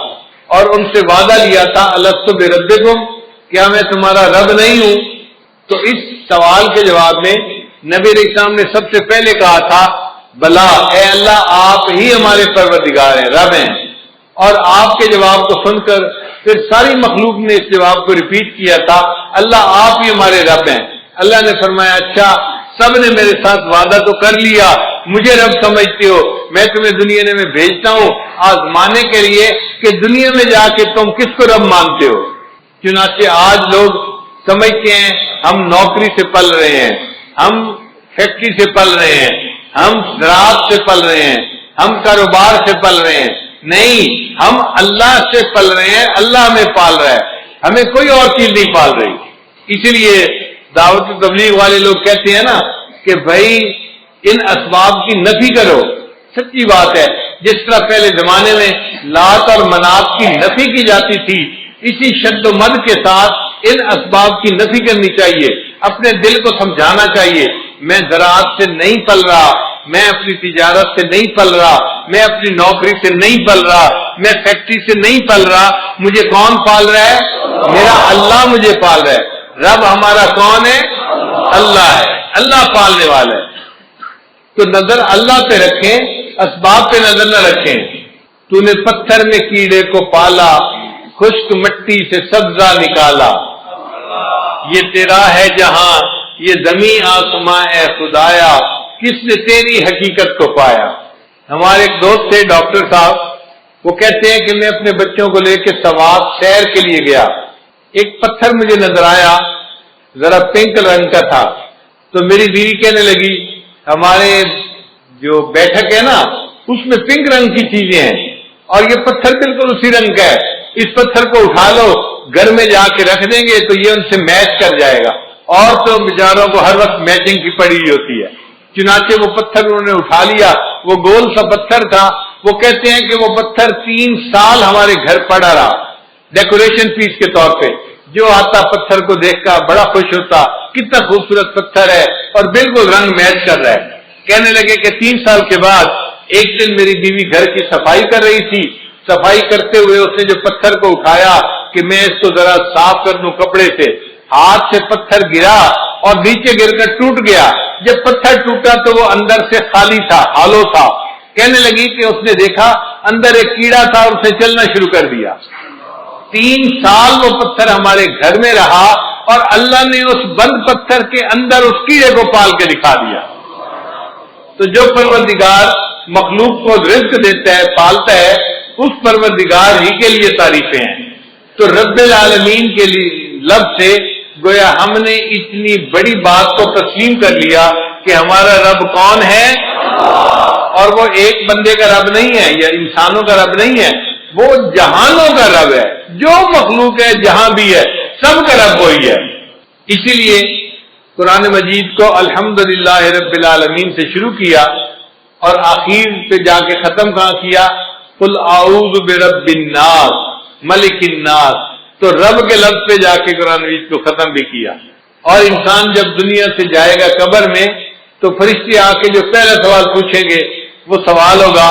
اور ان سے وعدہ لیا تھا الست بربکم، کیا میں تمہارا رب نہیں ہوں؟ تو اس سوال کے جواب میں نبی علیہ السلام نے سب سے پہلے کہا تھا بلا، اے اللہ آپ ہی ہمارے پروردگار ہیں، رب ہیں۔ اور آپ کے جواب کو سن کر پھر ساری مخلوق نے اس جواب کو ریپیٹ کیا تھا، اللہ آپ ہی ہمارے رب ہیں۔ اللہ نے فرمایا اچھا، سب نے میرے ساتھ وعدہ تو کر لیا، مجھے رب سمجھتے ہو، میں تمہیں دنیا میں بھیجتا ہوں آزمانے کے لیے کہ دنیا میں جا کے تم کس کو رب مانتے ہو۔ چنانچہ آج لوگ سمجھتے ہیں ہم نوکری سے پل رہے ہیں، ہم فیکٹری سے پل رہے ہیں، ہم زراعت سے پل رہے ہیں، ہم کاروبار سے پل رہے ہیں۔ نہیں، ہم اللہ سے پل رہے ہیں، اللہ ہمیں پال رہا ہے، ہمیں کوئی اور چیز نہیں پال رہی۔ اسی لیے دعوت تبلیغ والے لوگ کہتے ہیں نا کہ بھائی ان اسباب کی نفی کرو۔ سچی بات ہے، جس طرح پہلے زمانے میں لات اور منات کی نفی کی جاتی تھی، اسی شد و مد کے ساتھ ان اسباب کی نفی کرنی چاہیے، اپنے دل کو سمجھانا چاہیے میں زراعت سے نہیں پل رہا، میں اپنی تجارت سے نہیں پل رہا، میں اپنی نوکری سے نہیں پل رہا، میں فیکٹری سے نہیں پل رہا، مجھے کون پال رہا ہے؟ میرا اللہ مجھے پال رہا ہے۔ رب ہمارا کون ہے؟ اللہ ہے، اللہ پالنے والا ہے۔ تو نظر اللہ پہ رکھیں، اسباب پہ نظر نہ رکھیں۔ تو نے پتھر میں کیڑے کو پالا، خشک مٹی سے سبزہ نکالا، یہ تیرا ہے جہاں، یہ زمین آسماں اے خدایا، کس نے تیری حقیقت کو پایا۔ ہمارے ایک دوست تھے ڈاکٹر صاحب، وہ کہتے ہیں کہ میں اپنے بچوں کو لے کے سوات سیر کے لیے گیا، ایک پتھر مجھے نظر آیا، ذرا پنک رنگ کا تھا، تو میری بیوی کہنے لگی ہمارے جو بیٹھک ہے نا اس میں پنک رنگ کی چیزیں ہیں اور یہ پتھر بالکل اسی رنگ کا ہے، اس پتھر کو اٹھا لو گھر میں جا کے رکھ دیں گے تو یہ ان سے میچ کر جائے گا، اور تو بیچاروں کو ہر وقت میچنگ کی پڑی ہوتی ہے۔ چنانچہ وہ پتھر انہوں نے اٹھا لیا، وہ گول سا پتھر تھا، وہ کہتے ہیں کہ وہ پتھر 3 سال ہمارے گھر پڑا رہا ڈیکوریشن پیس کے طور پہ، جو آتا پتھر کو دیکھ کر بڑا خوش ہوتا، کتنا خوبصورت پتھر ہے اور بالکل رنگ میچ کر رہا ہے۔ کہنے لگے کہ 3 سال کے بعد ایک دن میری بیوی گھر کی صفائی کر رہی تھی، صفائی کرتے ہوئے اس نے جو پتھر کو اٹھایا کہ میں اس کو ذرا صاف کر دوں کپڑے سے، ہاتھ سے پتھر گرا اور نیچے گر کر ٹوٹ گیا۔ جب پتھر ٹوٹا تو وہ اندر سے خالی تھا، ہالو تھا۔ کہنے لگی کہ اس نے دیکھا اندر ایک کیڑا تھا اور اسے چلنا شروع کر دیا۔ 3 سال وہ پتھر ہمارے گھر میں رہا اور اللہ نے اس بند پتھر کے اندر اس کیڑے کو پال کے دکھا دیا۔ تو جو پروردگار مخلوق کو رزق دیتا ہے، پالتا ہے، اس پروردگار ہی کے لیے تعریفیں ہیں۔ تو رب العالمین کے لیے لفظ سے گویا ہم نے اتنی بڑی بات کو تسلیم کر لیا کہ ہمارا رب کون ہے، اور وہ ایک بندے کا رب نہیں ہے یا انسانوں کا رب نہیں ہے، وہ جہانوں کا رب ہے، جو مخلوق ہے جہاں بھی ہے سب کا رب وہی ہے۔ اسی لیے قرآن مجید کو الحمدللہ رب العالمین سے شروع کیا اور آخر پہ جا کے ختم کہاں کیا؟ قل اعوذ برب الناس ملک الناس۔ تو رب کے لفظ پہ جا کے قرآن مجید کو ختم بھی کیا۔ اور انسان جب دنیا سے جائے گا قبر میں تو فرشتے آ کے جو پہلا سوال پوچھیں گے وہ سوال ہوگا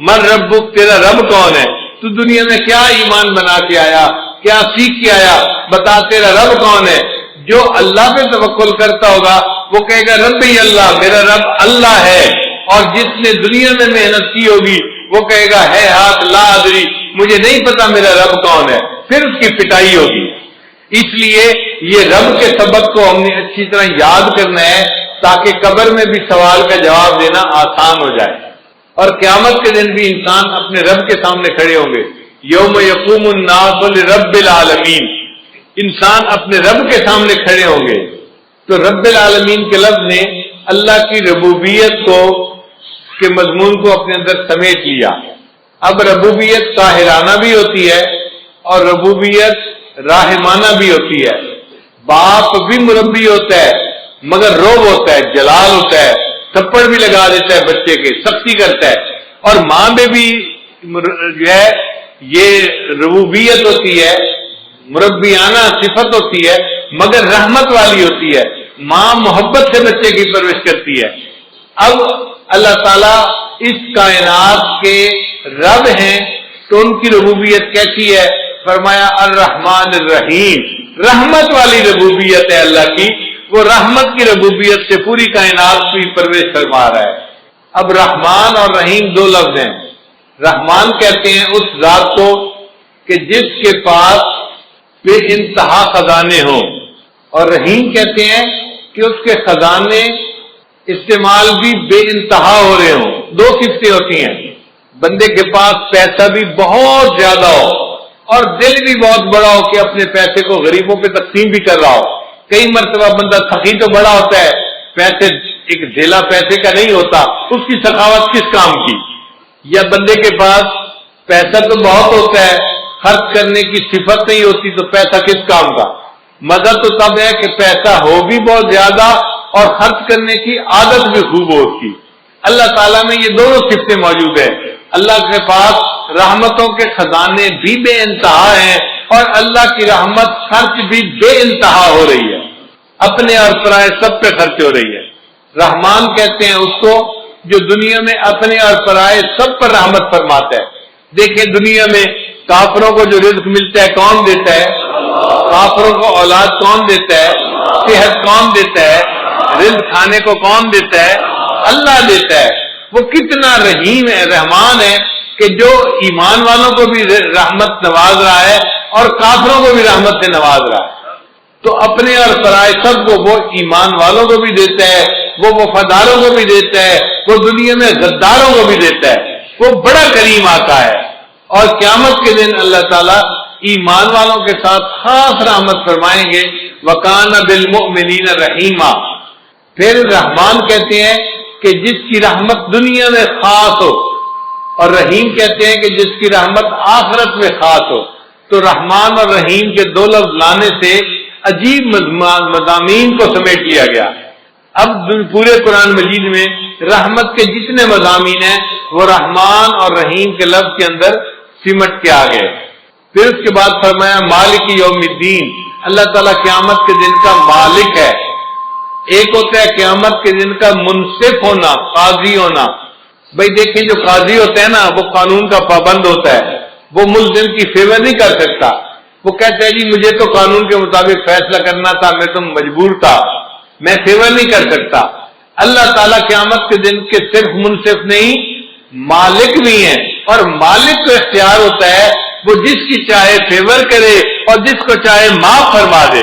من ربک، تیرا رب کون ہے؟ تو دنیا میں کیا ایمان بنا کے آیا، کیا سیکھ کے آیا، بتا تیرا رب کون ہے؟ جو اللہ پہ توکل کرتا ہوگا وہ کہے گا ربی اللہ، میرا رب اللہ ہے۔ اور جس نے دنیا میں محنت کی ہوگی وہ کہے گا ہے ہاتھ لا ادری، مجھے نہیں پتا میرا رب کون ہے، پھر اس کی پٹائی ہوگی۔ اس لیے یہ رب کے سبق کو ہم نے اچھی طرح یاد کرنا ہے تاکہ قبر میں بھی سوال کا جواب دینا آسان ہو جائے، اور قیامت کے دن بھی انسان اپنے رب کے سامنے کھڑے ہوں گے۔ یوم یقوم الناس لرب العالمین، انسان اپنے رب کے سامنے کھڑے ہوں گے۔ تو رب العالمین کے لفظ نے اللہ کی ربوبیت کو کے مضمون کو اپنے اندر سمیٹ لیا۔ اب ربوبیت قاہرانہ بھی ہوتی ہے اور ربوبیت راحمانہ بھی ہوتی ہے۔ باپ بھی مربی ہوتا ہے مگر روب ہوتا ہے، جلال ہوتا ہے، تھپڑ بھی لگا دیتا ہے بچے کے، سختی کرتا ہے۔ اور ماں میں بھی جو ہے یہ ربوبیت ہوتی ہے، مربیانہ صفت ہوتی ہے مگر رحمت والی ہوتی ہے۔ ماں محبت سے بچے کی پرورش کرتی ہے۔ اب اللہ تعالیٰ اس کائنات کے رب ہیں تو ان کی ربوبیت کیسی ہے؟ فرمایا الرحمن الرحیم، رحمت والی ربوبیت ہے اللہ کی، وہ رحمت کی ربوبیت سے پوری کائنات کی پرورش فرما رہا ہے۔ اب رحمان اور رحیم دو لفظ ہیں۔ رحمان کہتے ہیں اس ذات کو کہ جس کے پاس بے انتہا خزانے ہوں، اور رحیم کہتے ہیں کہ اس کے خزانے استعمال بھی بے انتہا ہو رہے ہوں۔ دو صفتیں ہوتی ہیں، بندے کے پاس پیسہ بھی بہت زیادہ ہو اور دل بھی بہت بڑا ہو کہ اپنے پیسے کو غریبوں پہ تقسیم بھی کر رہا ہو۔ کئی مرتبہ بندہ سخی تو بڑا ہوتا ہے، پیسے ایک ڈھیلا پیسے کا نہیں ہوتا، اس کی سخاوت کس کام کی؟ یا بندے کے پاس پیسہ تو بہت ہوتا ہے، خرچ کرنے کی صفت نہیں ہوتی تو پیسہ کس کام کا؟ مزہ تو تب ہے کہ پیسہ ہو بھی بہت زیادہ اور خرچ کرنے کی عادت بھی خوب ہو اس کی۔ اللہ تعالیٰ میں یہ دونوں صفتیں موجود ہیں۔ اللہ کے پاس رحمتوں کے خزانے بھی بے انتہا ہیں اور اللہ کی رحمت خرچ بھی بے انتہا ہو رہی ہے، اپنے اور پرائے سب پہ خرچ ہو رہی ہے۔ رحمان کہتے ہیں اس کو جو دنیا میں اپنے اور پرائے سب پر رحمت فرماتا ہے۔ دیکھیں دنیا میں کافروں کو جو رزق ملتا ہے کون دیتا ہے؟ کافروں کو اولاد کون دیتا ہے؟ صحت کون دیتا ہے؟ رزق کھانے کو کون دیتا ہے؟ اللہ دیتا ہے۔ وہ کتنا رحیم ہے، رحمان ہے کہ جو ایمان والوں کو بھی رحمت نواز رہا ہے اور کافروں کو بھی رحمت سے نواز رہا ہے۔ تو اپنے اور پرائے سب کو وہ ایمان والوں کو بھی دیتا ہے، وہ وفاداروں کو بھی دیتا ہے، وہ دنیا میں غداروں کو بھی دیتا ہے۔ وہ بڑا کریم آتا ہے اور قیامت کے دن اللہ تعالیٰ ایمان والوں کے ساتھ خاص رحمت فرمائیں گے۔ وَكَانَ بِالْمُؤْمِنِينَ رَحِيمًا۔ پھر رحمان کہتے ہیں کہ جس کی رحمت دنیا میں خاص ہو، اور رحیم کہتے ہیں کہ جس کی رحمت آخرت میں خاص ہو۔ تو رحمان اور رحیم کے دو لفظ لانے سے عجیب مضامین کو سمیٹ لیا گیا۔ اب پورے قرآن مجید میں رحمت کے جتنے مضامین ہیں وہ رحمان اور رحیم کے لفظ کے اندر سمٹ کے آ گئے۔ پھر اس کے بعد فرمایا مالک یوم الدین، اللہ تعالیٰ قیامت کے دن کا مالک ہے۔ ایک ہوتا ہے قیامت کے دن کا منصف ہونا، قاضی ہونا۔ بھائی دیکھیں جو قاضی ہوتا ہے نا وہ قانون کا پابند ہوتا ہے، وہ ملزم کی فیور نہیں کر سکتا۔ وہ کہتا ہے جی مجھے تو قانون کے مطابق فیصلہ کرنا تھا، میں تو مجبور تھا، میں فیور نہیں کر سکتا۔ اللہ تعالیٰ قیامت کے دن کے صرف منصف نہیں مالک بھی ہیں، اور مالک کو اختیار ہوتا ہے وہ جس کی چاہے فیور کرے اور جس کو چاہے معاف فرما دے۔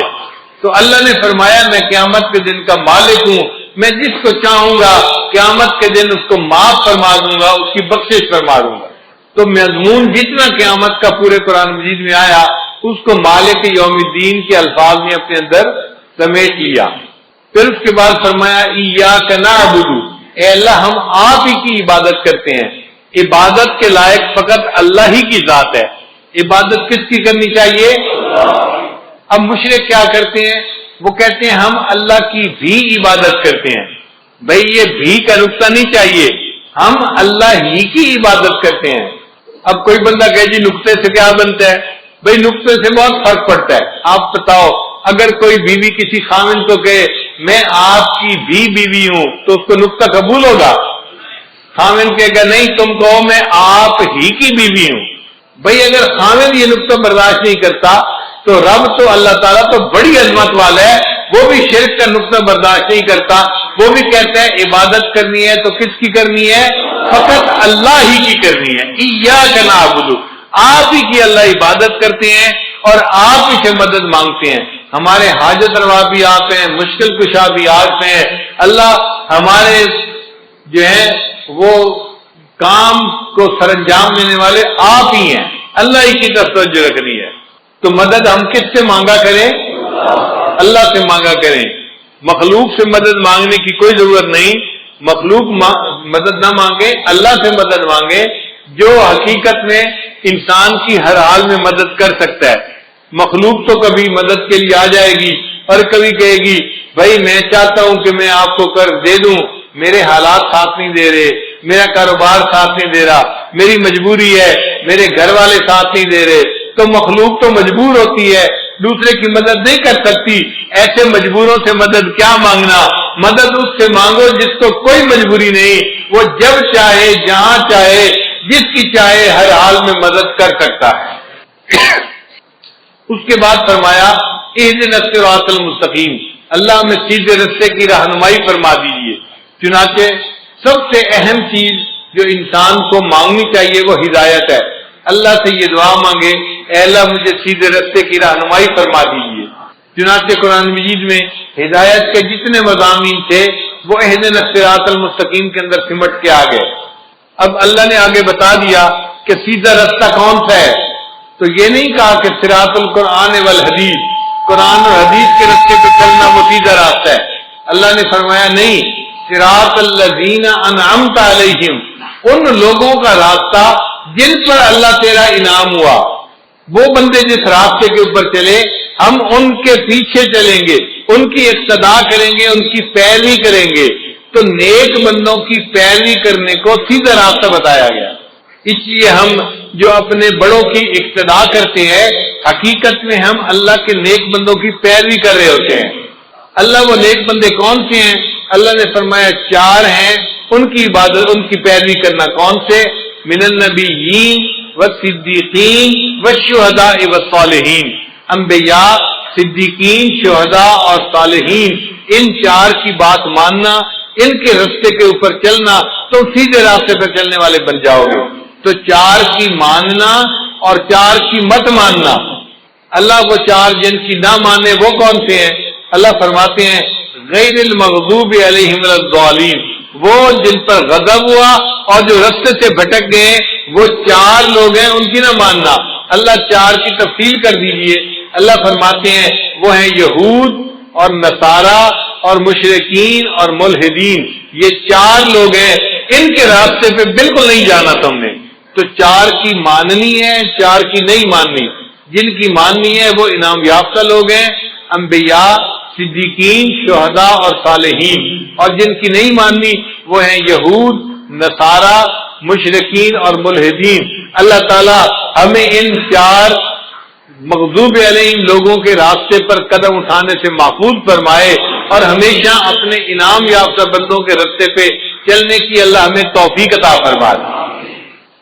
تو اللہ نے فرمایا میں قیامت کے دن کا مالک ہوں، میں جس کو چاہوں گا قیامت کے دن اس کو معاف فرما دوں گا، اس کی بخشش فرما دوں گا۔ تو مضمون جتنا قیامت کا پورے قرآن مجید میں آیا اس کو مالک یوم الدین کے الفاظ میں اپنے اندر سمیٹ لیا۔ پھر اس کے بعد فرمایا ایاک نعبد، اے اللہ ہم آپ ہی کی عبادت کرتے ہیں۔ عبادت کے لائق فقط اللہ ہی کی ذات ہے۔ عبادت کس کی کرنی چاہیے؟ اب مشرک کیا کرتے ہیں؟ وہ کہتے ہیں ہم اللہ کی بھی عبادت کرتے ہیں۔ بھئی یہ بھی کا نقطہ نہیں چاہیے، ہم اللہ ہی کی عبادت کرتے ہیں۔ اب کوئی بندہ کہے جی نقطے سے کیا بنتا ہے؟ بھئی نقطے سے بہت فرق پڑتا ہے۔ آپ بتاؤ اگر کوئی بیوی کسی خاوند کو کہے میں آپ کی بھی بیوی ہوں تو اس کو نقطہ قبول ہوگا؟ خاوند کہے گا نہیں تم کہو میں آپ ہی کی بیوی ہوں۔ بھئی اگر خاوند یہ نقطہ برداشت نہیں کرتا تو رب تو اللہ تعالیٰ تو بڑی عظمت والا ہے، وہ بھی شرک کا نقطہ برداشت نہیں کرتا، وہ بھی کہتا ہے عبادت کرنی ہے تو کس کی کرنی ہے؟ فقط اللہ ہی کی کرنی ہے۔ ایاک نعبد، آپ ہی کی اللہ عبادت کرتے ہیں اور آپ ہی سے مدد مانگتے ہیں۔ ہمارے حاجت روا بھی آپ ہیں، مشکل کشا بھی آپ ہیں۔ اللہ ہمارے جو ہیں وہ کام کو سر انجام دینے والے آپ ہی ہیں، اللہ ہی کی طرف توجہ رکھنی ہے۔ تو مدد ہم کس سے مانگا کریں؟ اللہ سے مانگا کریں۔ مخلوق سے مدد مانگنے کی کوئی ضرورت نہیں، مخلوق مدد نہ مانگے، اللہ سے مدد مانگے جو حقیقت میں انسان کی ہر حال میں مدد کر سکتا ہے۔ مخلوق تو کبھی مدد کے لیے آ جائے گی اور کبھی کہے گی بھائی میں چاہتا ہوں کہ میں آپ کو قرض دے دوں، میرے حالات ساتھ نہیں دے رہے، میرا کاروبار ساتھ نہیں دے رہا، میری مجبوری ہے، میرے گھر والے ساتھ نہیں دے رہے۔ تو مخلوق تو مجبور ہوتی ہے دوسرے کی مدد نہیں کر سکتی، ایسے مجبوروں سے مدد کیا مانگنا؟ مدد اس سے مانگو جس کو کوئی مجبوری نہیں، وہ جب چاہے جہاں چاہے جس کی چاہے ہر حال میں مدد کر سکتا ہے۔ اس کے بعد فرمایا اہدنا الصراط المستقیم، اللہ ہمیں سیدھے رستے کی رہنمائی فرما دیجیے۔ چنانچہ سب سے اہم چیز جو انسان کو مانگنی چاہیے وہ ہدایت ہے۔ اللہ سے یہ دعا مانگے، اے اللہ مجھے سیدھے رستے کی رہنمائی فرما دیجیے۔ چنانچہ قرآن مجید میں ہدایت کے جتنے مضامین تھے وہ اہدنا الصراط المستقیم کے اندر سمٹ کے آ گئے۔ اب اللہ نے آگے بتا دیا کہ سیدھا رستہ کون سا ہے، تو یہ نہیں کہا کہ صراط القرآن والحدیث، قرآن اور حدیث کے رستے پہ چلنا وہ سیدھا راستہ ہے۔ اللہ نے فرمایا نہیں، صراط الذین انعمت علیہم، ان لوگوں کا راستہ جن پر اللہ تیرا انعام ہوا، وہ بندے جس راستے کے اوپر چلے ہم ان کے پیچھے چلیں گے، ان کی اقتداء کریں گے، ان کی پیروی کریں گے۔ تو نیک بندوں کی پیروی کرنے کو سیدھا راستہ بتایا گیا۔ اس لیے ہم جو اپنے بڑوں کی اقتداء کرتے ہیں حقیقت میں ہم اللہ کے نیک بندوں کی پیروی کر رہے ہوتے ہیں۔ اللہ وہ نیک بندے کون سے ہیں؟ اللہ نے فرمایا 4 ہیں، ان کی عبادت ان کی پیروی کرنا۔ کون سے؟ من النبیین والصدیقین والشہداء والصالحین، انبیاء، صدیقین، شہداء اور صالحین، ان 4 کی بات ماننا، ان کے راستے کے اوپر چلنا، تو سیدھے راستے پر چلنے والے بن جاؤ گے۔ تو 4 کی ماننا اور 4 کی مت ماننا۔ اللہ وہ 4 جن کی نہ مانے وہ کون سے ہیں؟ اللہ فرماتے ہیں غیر المغضوب علیہم ولا الضالین، وہ جن پر غضب ہوا اور جو راستے سے بھٹک گئے وہ 4 لوگ ہیں، ان کی نہ ماننا۔ اللہ 4 کی تفصیل کر دیجئے۔ اللہ فرماتے ہیں وہ ہیں یہود اور نصارہ اور مشرکین اور ملحدین، یہ 4 لوگ ہیں، ان کے راستے پہ بالکل نہیں جانا تم نے۔ تو 4 کی ماننی ہے، 4 کی نہیں ماننی۔ جن کی ماننی ہے وہ انعام یافتہ لوگ ہیں، انبیاء، صدیقین، شہداء اور صالحین، اور جن کی نہیں ماننی وہ ہیں یہود، نصارہ، مشرکین اور ملحدین۔ اللہ تعالی ہمیں ان 4 مغضوب علیہم لوگوں کے راستے پر قدم اٹھانے سے محفوظ فرمائے اور ہمیشہ اپنے انعام یافتہ بندوں کے راستے پہ چلنے کی اللہ ہمیں توفیق عطا فرمائے۔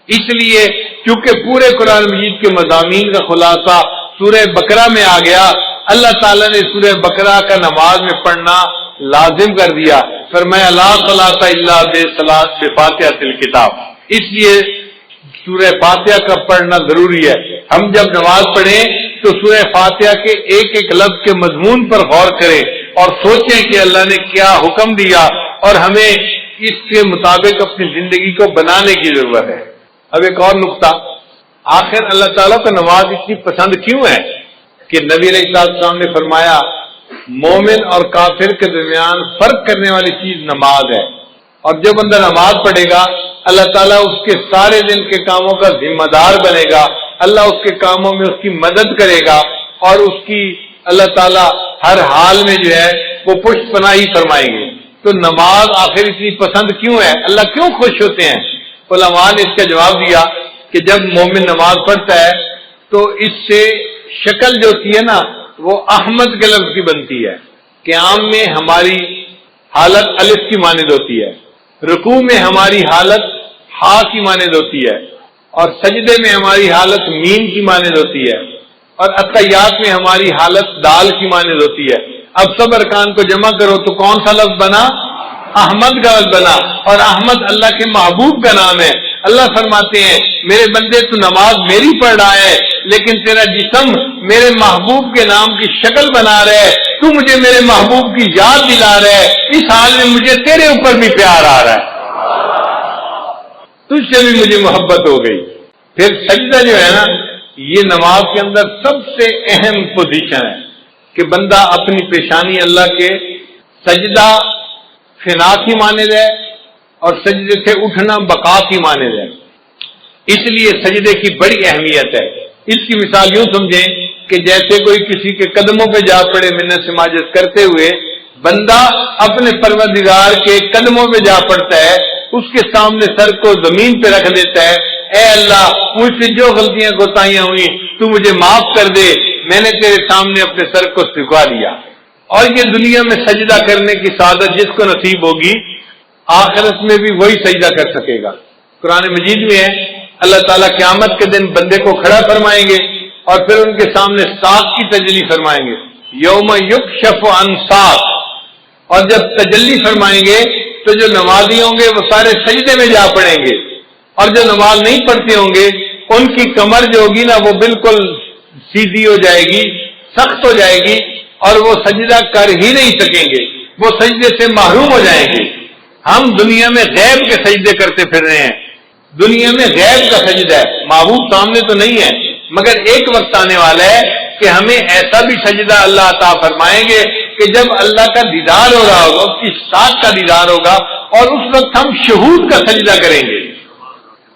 اس لیے چونکہ پورے قرآن مجید کے مضامین کا خلاصہ سورہ بقرہ میں آ گیا، اللہ تعالیٰ نے سورہ بقرہ کا نماز میں پڑھنا لازم کر دیا، فرمایا لا صلاۃ الا بفاتحۃ الکتاب۔ اس لیے سورہ فاتحہ کا پڑھنا ضروری ہے۔ ہم جب نماز پڑھیں تو سورہ فاتحہ کے ایک ایک لفظ کے مضمون پر غور کریں اور سوچیں کہ اللہ نے کیا حکم دیا اور ہمیں اس کے مطابق اپنی زندگی کو بنانے کی ضرورت ہے۔ اب ایک اور نقطہ، آخر اللہ تعالیٰ کو نماز اتنی پسند کیوں ہے کہ نبی علیہ السلام نے فرمایا مومن اور کافر کے درمیان فرق کرنے والی چیز نماز ہے، اور جو بندہ نماز پڑھے گا اللہ تعالیٰ اس کے سارے دن کے کاموں کا ذمہ دار بنے گا، اللہ اس کے کاموں میں اس کی مدد کرے گا اور اس کی اللہ تعالیٰ ہر حال میں جو ہے وہ پشت پناہی فرمائیں گے۔ تو نماز آخر اتنی پسند کیوں ہے؟ اللہ کیوں خوش ہوتے ہیں؟ علماء نے اس کا جواب دیا کہ جب مومن نماز پڑھتا ہے تو اس سے شکل جو ہوتی ہے نا وہ احمد کے لفظ کی بنتی ہے۔ قیام میں ہماری حالت الف کی مانند ہوتی ہے، رکوع میں ہماری حالت ہا کی مانند ہوتی ہے، اور سجدے میں ہماری حالت میم کی مانند ہوتی ہے، اور اتحیات میں ہماری حالت دال کی مانند ہوتی ہے۔ اب سب ارکان کو جمع کرو تو کون سا لفظ بنا؟ احمد کا لفظ بنا، اور احمد اللہ کے محبوب کا نام ہے۔ اللہ فرماتے ہیں میرے بندے تو نماز میری پڑھ رہا ہے لیکن تیرا جسم میرے محبوب کے نام کی شکل بنا رہا ہے، تو مجھے میرے محبوب کی یاد دلا رہا ہے، اس حال میں مجھے تیرے اوپر بھی پیار آ رہا ہے، تجھ سے بھی مجھے محبت ہو گئی۔ پھر سجدہ جو ہے نا یہ نماز کے اندر سب سے اہم پوزیشن ہے کہ بندہ اپنی پیشانی اللہ کے سجدہ فنا کی مانند ہے اور سجدے سے اٹھنا بقا کی مانند ہے، اس لیے سجدے کی بڑی اہمیت ہے۔ اس کی مثال یوں سمجھیں کہ جیسے کوئی کسی کے قدموں پہ جا پڑے منت سماجت کرتے ہوئے، بندہ اپنے پروردگار کے قدموں پہ جا پڑتا ہے، اس کے سامنے سر کو زمین پہ رکھ دیتا ہے، اے اللہ مجھ سے جو غلطیاں کوتاہیاں ہوئی تو مجھے معاف کر دے، میں نے تیرے سامنے اپنے سر کو جھکا دیا. اور یہ دنیا میں سجدہ کرنے کی سعادت جس کو نصیب ہوگی آخرت میں بھی وہی سجدہ کر سکے گا. قرآن مجید میں ہے اللہ تعالیٰ قیامت کے دن بندے کو کھڑا فرمائیں گے اور پھر ان کے سامنے ساق کی تجلی فرمائیں گے. یوم یکشف عن ساق. اور جب تجلی فرمائیں گے تو جو نمازی ہوں گے وہ سارے سجدے میں جا پڑیں گے، اور جو نماز نہیں پڑھتے ہوں گے ان کی کمر جو ہوگی نا وہ بالکل سیدھی ہو جائے گی، سخت ہو جائے گی، اور وہ سجدہ کر ہی نہیں سکیں گے، وہ سجدے سے محروم ہو جائیں گے. ہم دنیا میں غیب کے سجدے کرتے پھر رہے ہیں. دنیا میں غیب کا سجدہ ہے، معبود سامنے تو نہیں ہے، مگر ایک وقت آنے والا ہے کہ ہمیں ایسا بھی سجدہ اللہ عطا فرمائیں گے کہ جب اللہ کا دیدار ہو رہا ہوگا، اس کی ساتھ کا دیدار ہوگا، اور اس وقت ہم شہود کا سجدہ کریں گے.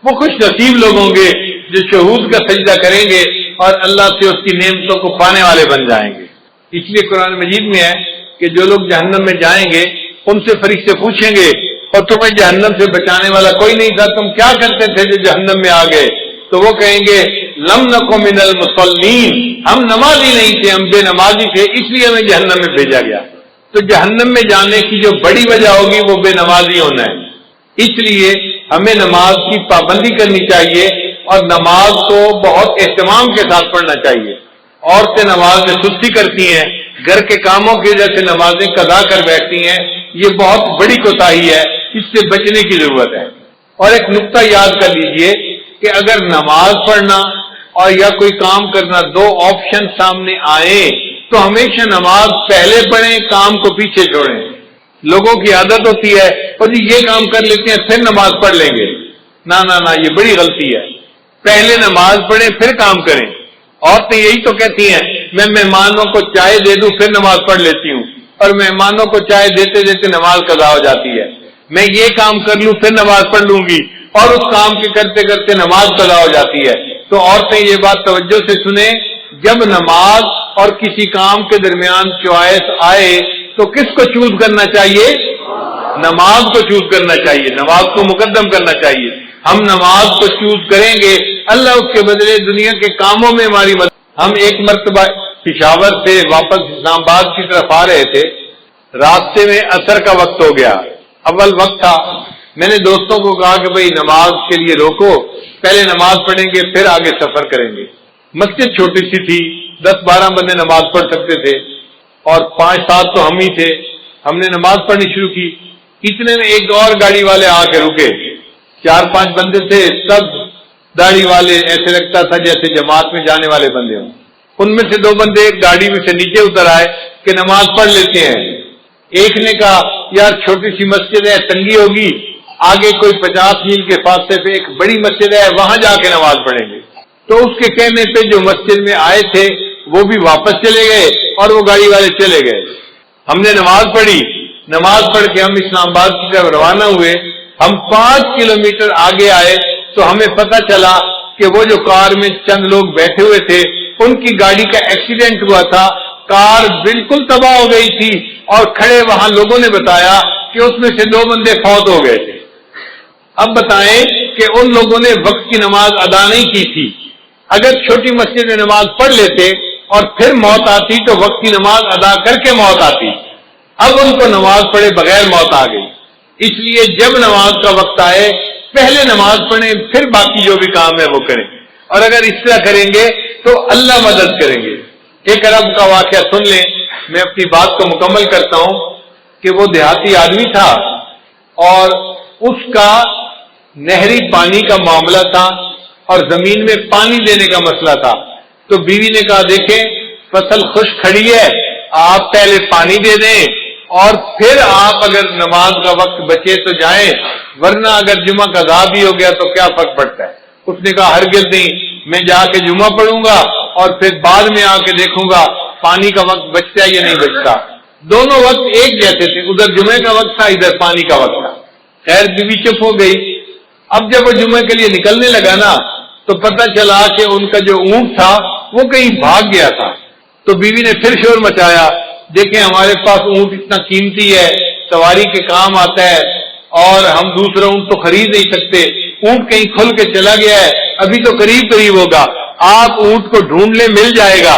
وہ خوش نصیب لوگ ہوں گے جو شہود کا سجدہ کریں گے اور اللہ سے اس کی نعمتوں کو پانے والے بن جائیں گے. اس لیے قرآن مجید میں ہے کہ جو لوگ جہنم میں جائیں گے ان سے فرشتے پوچھیں گے اور تمہیں جہنم سے بچانے والا کوئی نہیں تھا، تم کیا کرتے تھے جو جہنم میں آ گئے؟ تو وہ کہیں گے لم نکو من المصلین، ہم نمازی نہیں تھے، ہم بے نمازی تھے، اس لیے ہمیں جہنم میں بھیجا گیا. تو جہنم میں جانے کی جو بڑی وجہ ہوگی وہ بے نمازی ہونا ہے. اس لیے ہمیں نماز کی پابندی کرنی چاہیے اور نماز کو بہت اہتمام کے ساتھ پڑھنا چاہیے. عورتیں نماز میں سستی کرتی ہیں، گھر کے کاموں کی وجہ سے نمازیں قضا کر بیٹھتی ہیں، یہ بہت بڑی کوتاہی ہے، اس سے بچنے کی ضرورت ہے. اور ایک نقطہ یاد کر لیجئے کہ اگر نماز پڑھنا اور یا کوئی کام کرنا دو آپشن سامنے آئے تو ہمیشہ نماز پہلے پڑھیں، کام کو پیچھے چھوڑیں. لوگوں کی عادت ہوتی ہے اور جی یہ کام کر لیتے ہیں پھر نماز پڑھ لیں گے. نہ یہ بڑی غلطی ہے. پہلے نماز پڑھیں پھر کام کریں. عورتیں یہی تو کہتی ہیں میں مہمانوں کو چائے دے دوں پھر نماز پڑھ لیتی ہوں، اور مہمانوں کو چائے دیتے دیتے نماز قضا ہو جاتی ہے. میں یہ کام کر لوں پھر نماز پڑھ لوں گی، اور اس کام کے کرتے کرتے نماز قضا ہو جاتی ہے. تو عورتیں یہ بات توجہ سے سنیں، جب نماز اور کسی کام کے درمیان چوائس آئے تو کس کو چوز کرنا چاہیے؟ نماز کو چوز کرنا چاہیے، نماز کو مقدم کرنا چاہیے. ہم نماز کو چوز کریں گے، اللہ اس کے بدلے دنیا کے کاموں میں ہماری مدد. ہم ایک مرتبہ پشاور سے واپس اسلام آباد کی طرف آ رہے تھے، راستے میں عصر کا وقت ہو گیا، اول وقت تھا. میں نے دوستوں کو کہا کہ بھئی نماز کے لیے روکو، پہلے نماز پڑھیں گے پھر آگے سفر کریں گے. مسجد چھوٹی سی تھی، 10-12 بندے نماز پڑھ سکتے تھے، اور 5-7 تو ہم ہی تھے. ہم نے نماز پڑھنی شروع کی، اتنے میں ایک اور گاڑی والے آ کے رکے. 4-5 بندے تھے، سب داڑھی والے، ایسے لگتا تھا جیسے جماعت میں جانے والے بندے ہوں. ان میں سے 2 بندے گاڑی میں سے نیچے اتر آئے کہ نماز پڑھ لیتے ہیں. ایک نے کہا یار چھوٹی سی مسجد ہے، تنگی ہوگی، آگے کوئی 50 میل کے فاصلے پہ ایک بڑی مسجد ہے، وہاں جا کے نماز پڑھیں گے. تو اس کے کہنے پہ جو مسجد میں آئے تھے وہ بھی واپس چلے گئے اور وہ گاڑی والے چلے گئے. ہم نے نماز پڑھی، نماز پڑھ کے ہم اسلام آباد کی طرف روانہ ہوئے. ہم 5 کلومیٹر آگے آئے تو ہمیں پتہ چلا کہ وہ جو کار میں چند لوگ بیٹھے ہوئے تھے ان کی گاڑی کا ایکسیڈنٹ ہوا تھا، کار بالکل تباہ ہو گئی تھی، اور کھڑے وہاں لوگوں نے بتایا کہ اس میں سے 2 بندے فوت ہو گئے تھے. اب بتائیں کہ ان لوگوں نے وقت کی نماز ادا نہیں کی تھی. اگر چھوٹی مسجد میں نماز پڑھ لیتے اور پھر موت آتی تو وقت کی نماز ادا کر کے موت آتی. اب ان کو نماز پڑھے بغیر موت آ گئی. اس لیے جب نماز کا وقت آئے پہلے نماز پڑھیں پھر باقی جو بھی کام ہے وہ کریں. اور اگر اس طرح کریں گے تو اللہ مدد کریں گے. ایک عرب کا واقعہ سن لیں، میں اپنی بات کو مکمل کرتا ہوں کہ وہ دیہاتی آدمی تھا اور اس کا نہری پانی کا معاملہ تھا اور زمین میں پانی دینے کا مسئلہ تھا. تو بیوی نے کہا دیکھیں فصل خشک کھڑی ہے، آپ پہلے پانی دے دیں اور پھر آپ اگر نماز کا وقت بچے تو جائیں، ورنہ اگر جمعہ کا قضا بھی ہو گیا تو کیا فرق پڑتا ہے. اس نے کہا ہرگز نہیں، میں جا کے جمعہ پڑھوں گا اور پھر بعد میں آ کے دیکھوں گا پانی کا وقت بچتا ہے یا نہیں بچتا. دونوں وقت ایک جیسے تھے، ادھر جمعے کا وقت تھا ادھر پانی کا وقت تھا. خیر بیوی چپ ہو گئی. اب جب وہ جمعے کے لیے نکلنے لگا نا تو پتہ چلا کہ ان کا جو اونٹ تھا وہ کہیں بھاگ گیا تھا. تو بیوی نے پھر شور مچایا، دیکھیں ہمارے پاس اونٹ اتنا قیمتی ہے، سواری کے کام آتا ہے، اور ہم دوسرا اونٹ تو خرید نہیں سکتے، اونٹ کہیں کھل کے چلا گیا ہے، ابھی تو قریب ہوگا، آپ اونٹ کو ڈھونڈ لیں مل جائے گا.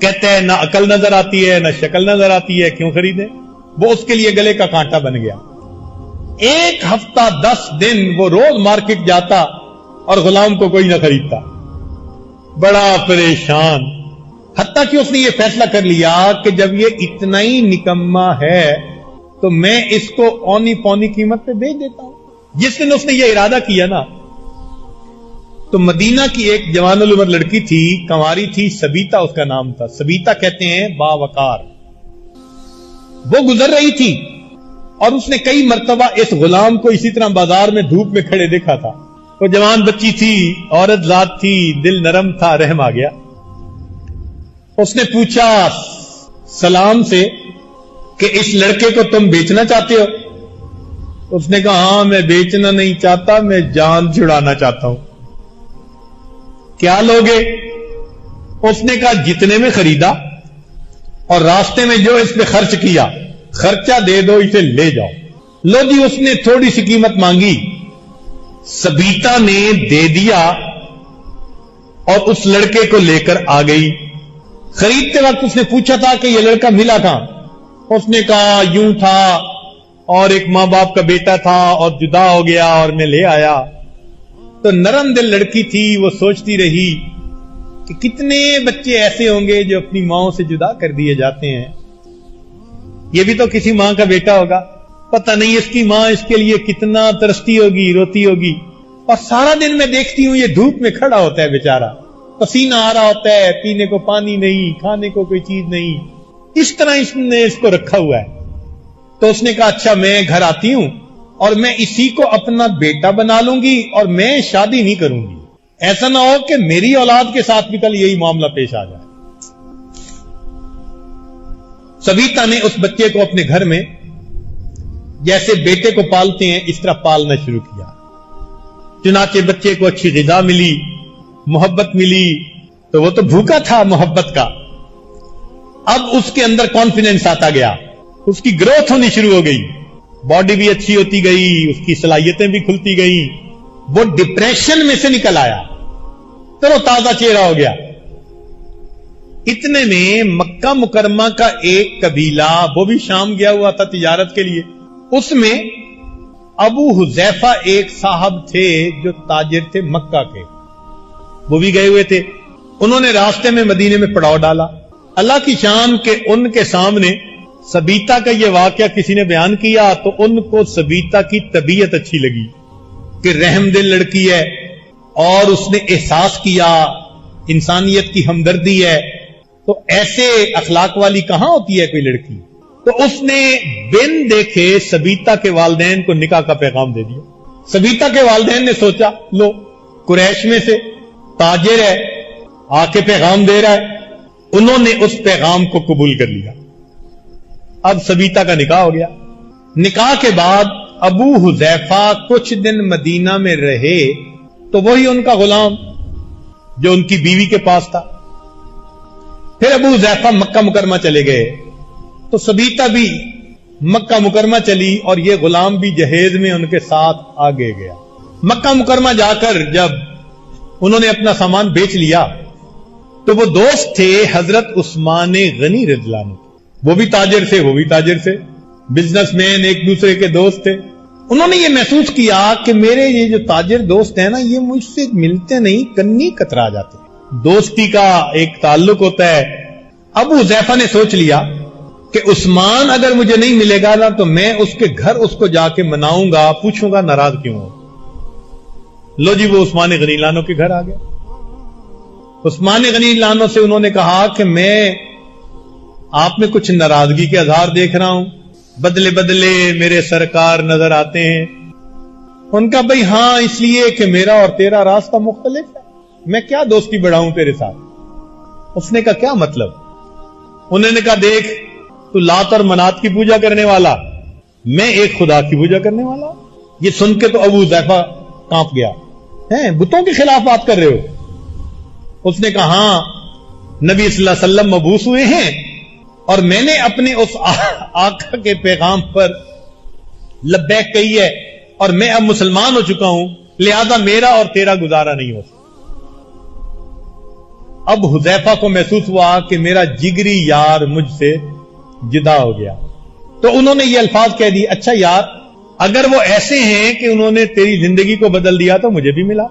کہتا ہے نہ عقل نظر آتی ہے نہ شکل نظر آتی ہے، کیوں خریدے؟ وہ اس کے لیے گلے کا کانٹا بن گیا۔ 1 ہفتہ 10 دن وہ روز مارکیٹ جاتا اور غلام کو کوئی نہ خریدتا، بڑا پریشان، حتیٰ کہ اس نے یہ فیصلہ کر لیا کہ جب یہ اتنا ہی نکما ہے تو میں اس کو اونی پونی قیمت پہ بیچ دیتا ہوں۔ جس دن اس نے یہ ارادہ کیا نا، تو مدینہ کی ایک جوان العمر لڑکی تھی، کنواری تھی، سبیتا اس کا نام تھا، سبیتا کہتے ہیں باوقار۔ وہ گزر رہی تھی اور اس نے کئی مرتبہ اس غلام کو اسی طرح بازار میں دھوپ میں کھڑے دیکھا تھا۔ وہ جوان بچی تھی، عورت ذات تھی، دل نرم تھا، رحم آ گیا۔ اس نے پوچھا سلام سے کہ اس لڑکے کو تم بیچنا چاہتے ہو؟ اس نے کہا ہاں میں بیچنا نہیں چاہتا، میں جان چھڑانا چاہتا ہوں۔ کیا لوگے؟ اس نے کہا جتنے میں خریدا اور راستے میں جو اس پہ خرچ کیا، خرچہ دے دو، اسے لے جاؤ۔ لو جی، اس نے تھوڑی سی قیمت مانگی، سبیتا نے دے دیا اور اس لڑکے کو لے کر آ گئی۔ خریدتے وقت اس نے پوچھا تھا کہ یہ لڑکا ملا کہاں؟ اس نے کہا یوں تھا اور ایک ماں باپ کا بیٹا تھا اور جدا ہو گیا اور میں لے آیا۔ تو نرم دل لڑکی تھی، وہ سوچتی رہی کہ کتنے بچے ایسے ہوں گے جو اپنی ماں سے جدا کر دیے جاتے ہیں، یہ بھی تو کسی ماں کا بیٹا ہوگا، پتہ نہیں اس کی ماں اس کے لیے کتنا ترستی ہوگی، روتی ہوگی، اور سارا دن میں دیکھتی ہوں یہ دھوپ میں کھڑا ہوتا ہے بیچارہ، پسینہ آ رہا ہوتا ہے، پینے کو پانی نہیں، کھانے کو کوئی چیز نہیں، اس طرح اس نے اس کو رکھا ہوا ہے۔ تو اس نے کہا اچھا میں گھر آتی ہوں اور میں اسی کو اپنا بیٹا بنا لوں گی اور میں شادی نہیں کروں گی، ایسا نہ ہو کہ میری اولاد کے ساتھ بھی کل یہی معاملہ پیش آ جائے۔ سبیتا نے اس بچے کو اپنے گھر میں جیسے بیٹے کو پالتے ہیں اس طرح پالنا شروع کیا۔ چنانچہ بچے کو اچھی غذا ملی، محبت ملی، تو وہ تو بھوکا تھا محبت کا، اب اس کے اندر کانفیڈنس آتا گیا، اس کی گروتھ ہونی شروع ہو گئی، باڈی بھی اچھی ہوتی گئی، اس کی صلاحیتیں بھی کھلتی گئی، وہ ڈپریشن میں سے نکل آیا، تو وہ تازہ چہرہ ہو گیا۔ اتنے میں مکہ مکرمہ کا ایک قبیلہ، وہ بھی شام گیا ہوا تھا تجارت کے لیے، اس میں ابو حذیفہ ایک صاحب تھے جو تاجر تھے مکہ کے، وہ بھی گئے ہوئے تھے۔ انہوں نے راستے میں مدینے میں پڑاؤ ڈالا۔ اللہ کی شان کہ ان کے سامنے سبیتا کا یہ واقعہ کسی نے بیان کیا تو ان کو سبیتا کی طبیعت اچھی لگی کہ رحم دل لڑکی ہے، اور اس نے احساس کیا انسانیت کی ہمدردی ہے، تو ایسے اخلاق والی کہاں ہوتی ہے کوئی لڑکی، تو اس نے بن دیکھے سبیتا کے والدین کو نکاح کا پیغام دے دیا۔ سبیتا کے والدین نے سوچا لو قریش میں سے تاجر ہے، آ کے پیغام دے رہا ہے، انہوں نے اس پیغام کو قبول کر لیا۔ اب سبیتا کا نکاح ہو گیا۔ نکاح کے بعد ابو حذیفہ کچھ دن مدینہ میں رہے، تو وہی ان کا غلام جو ان کی بیوی کے پاس تھا۔ پھر ابو حذیفہ مکہ مکرمہ چلے گئے، تو سبیتا بھی مکہ مکرمہ چلی اور یہ غلام بھی جہیز میں ان کے ساتھ آگے گیا۔ مکہ مکرمہ جا کر جب انہوں نے اپنا سامان بیچ لیا تو وہ دوست تھے حضرت عثمان غنی رضی اللہ عنہ، وہ بھی تاجر تھے، وہ بھی تاجر تھے، بزنس مین، ایک دوسرے کے دوست تھے۔ انہوں نے یہ محسوس کیا کہ میرے یہ جو تاجر دوست ہیں نا، یہ مجھ سے ملتے نہیں، کنی کترا جاتے ہیں، دوستی کا ایک تعلق ہوتا ہے۔ ابو حذیفہ نے سوچ لیا کہ عثمان اگر مجھے نہیں ملے گا نا تو میں اس کے گھر اس کو جا کے مناؤں گا، پوچھوں گا ناراض کیوں ہو۔ لو جی، وہ عثمان غنی لانو کے گھر آ گیا۔ عثمان غنی لانو سے انہوں نے کہا کہ میں آپ میں کچھ ناراضگی کے اظہار دیکھ رہا ہوں، بدلے بدلے میرے سرکار نظر آتے ہیں۔ ان کا بھائی ہاں، اس لیے کہ میرا اور تیرا راستہ مختلف ہے، میں کیا دوستی بڑھاؤں تیرے ساتھ۔ اس نے کہا کیا مطلب؟ انہوں نے کہا دیکھ، تو لات اور منات کی پوجا کرنے والا، میں ایک خدا کی پوجا کرنے والا۔ یہ سن کے تو ابو حذیفہ کانپ گیا، ہیں بتوں کے خلاف بات کر رہے ہو؟ اس نے کہا ہاں، نبی صلی اللہ علیہ وسلم مبعوث ہوئے ہیں اور میں نے اپنے اس آقا کے پیغام پر لبیک کہی ہے اور میں اب مسلمان ہو چکا ہوں، لہذا میرا اور تیرا گزارا نہیں ہو سکتا۔ اب حذیفہ کو محسوس ہوا کہ میرا جگری یار مجھ سے جدا ہو گیا. تو انہوں نے یہ الفاظ کہہ دی, اچھا یار اگر وہ ایسے ہیں کہ انہوں نے تیری زندگی کو بدل دیا تو مجھے بھی ملا.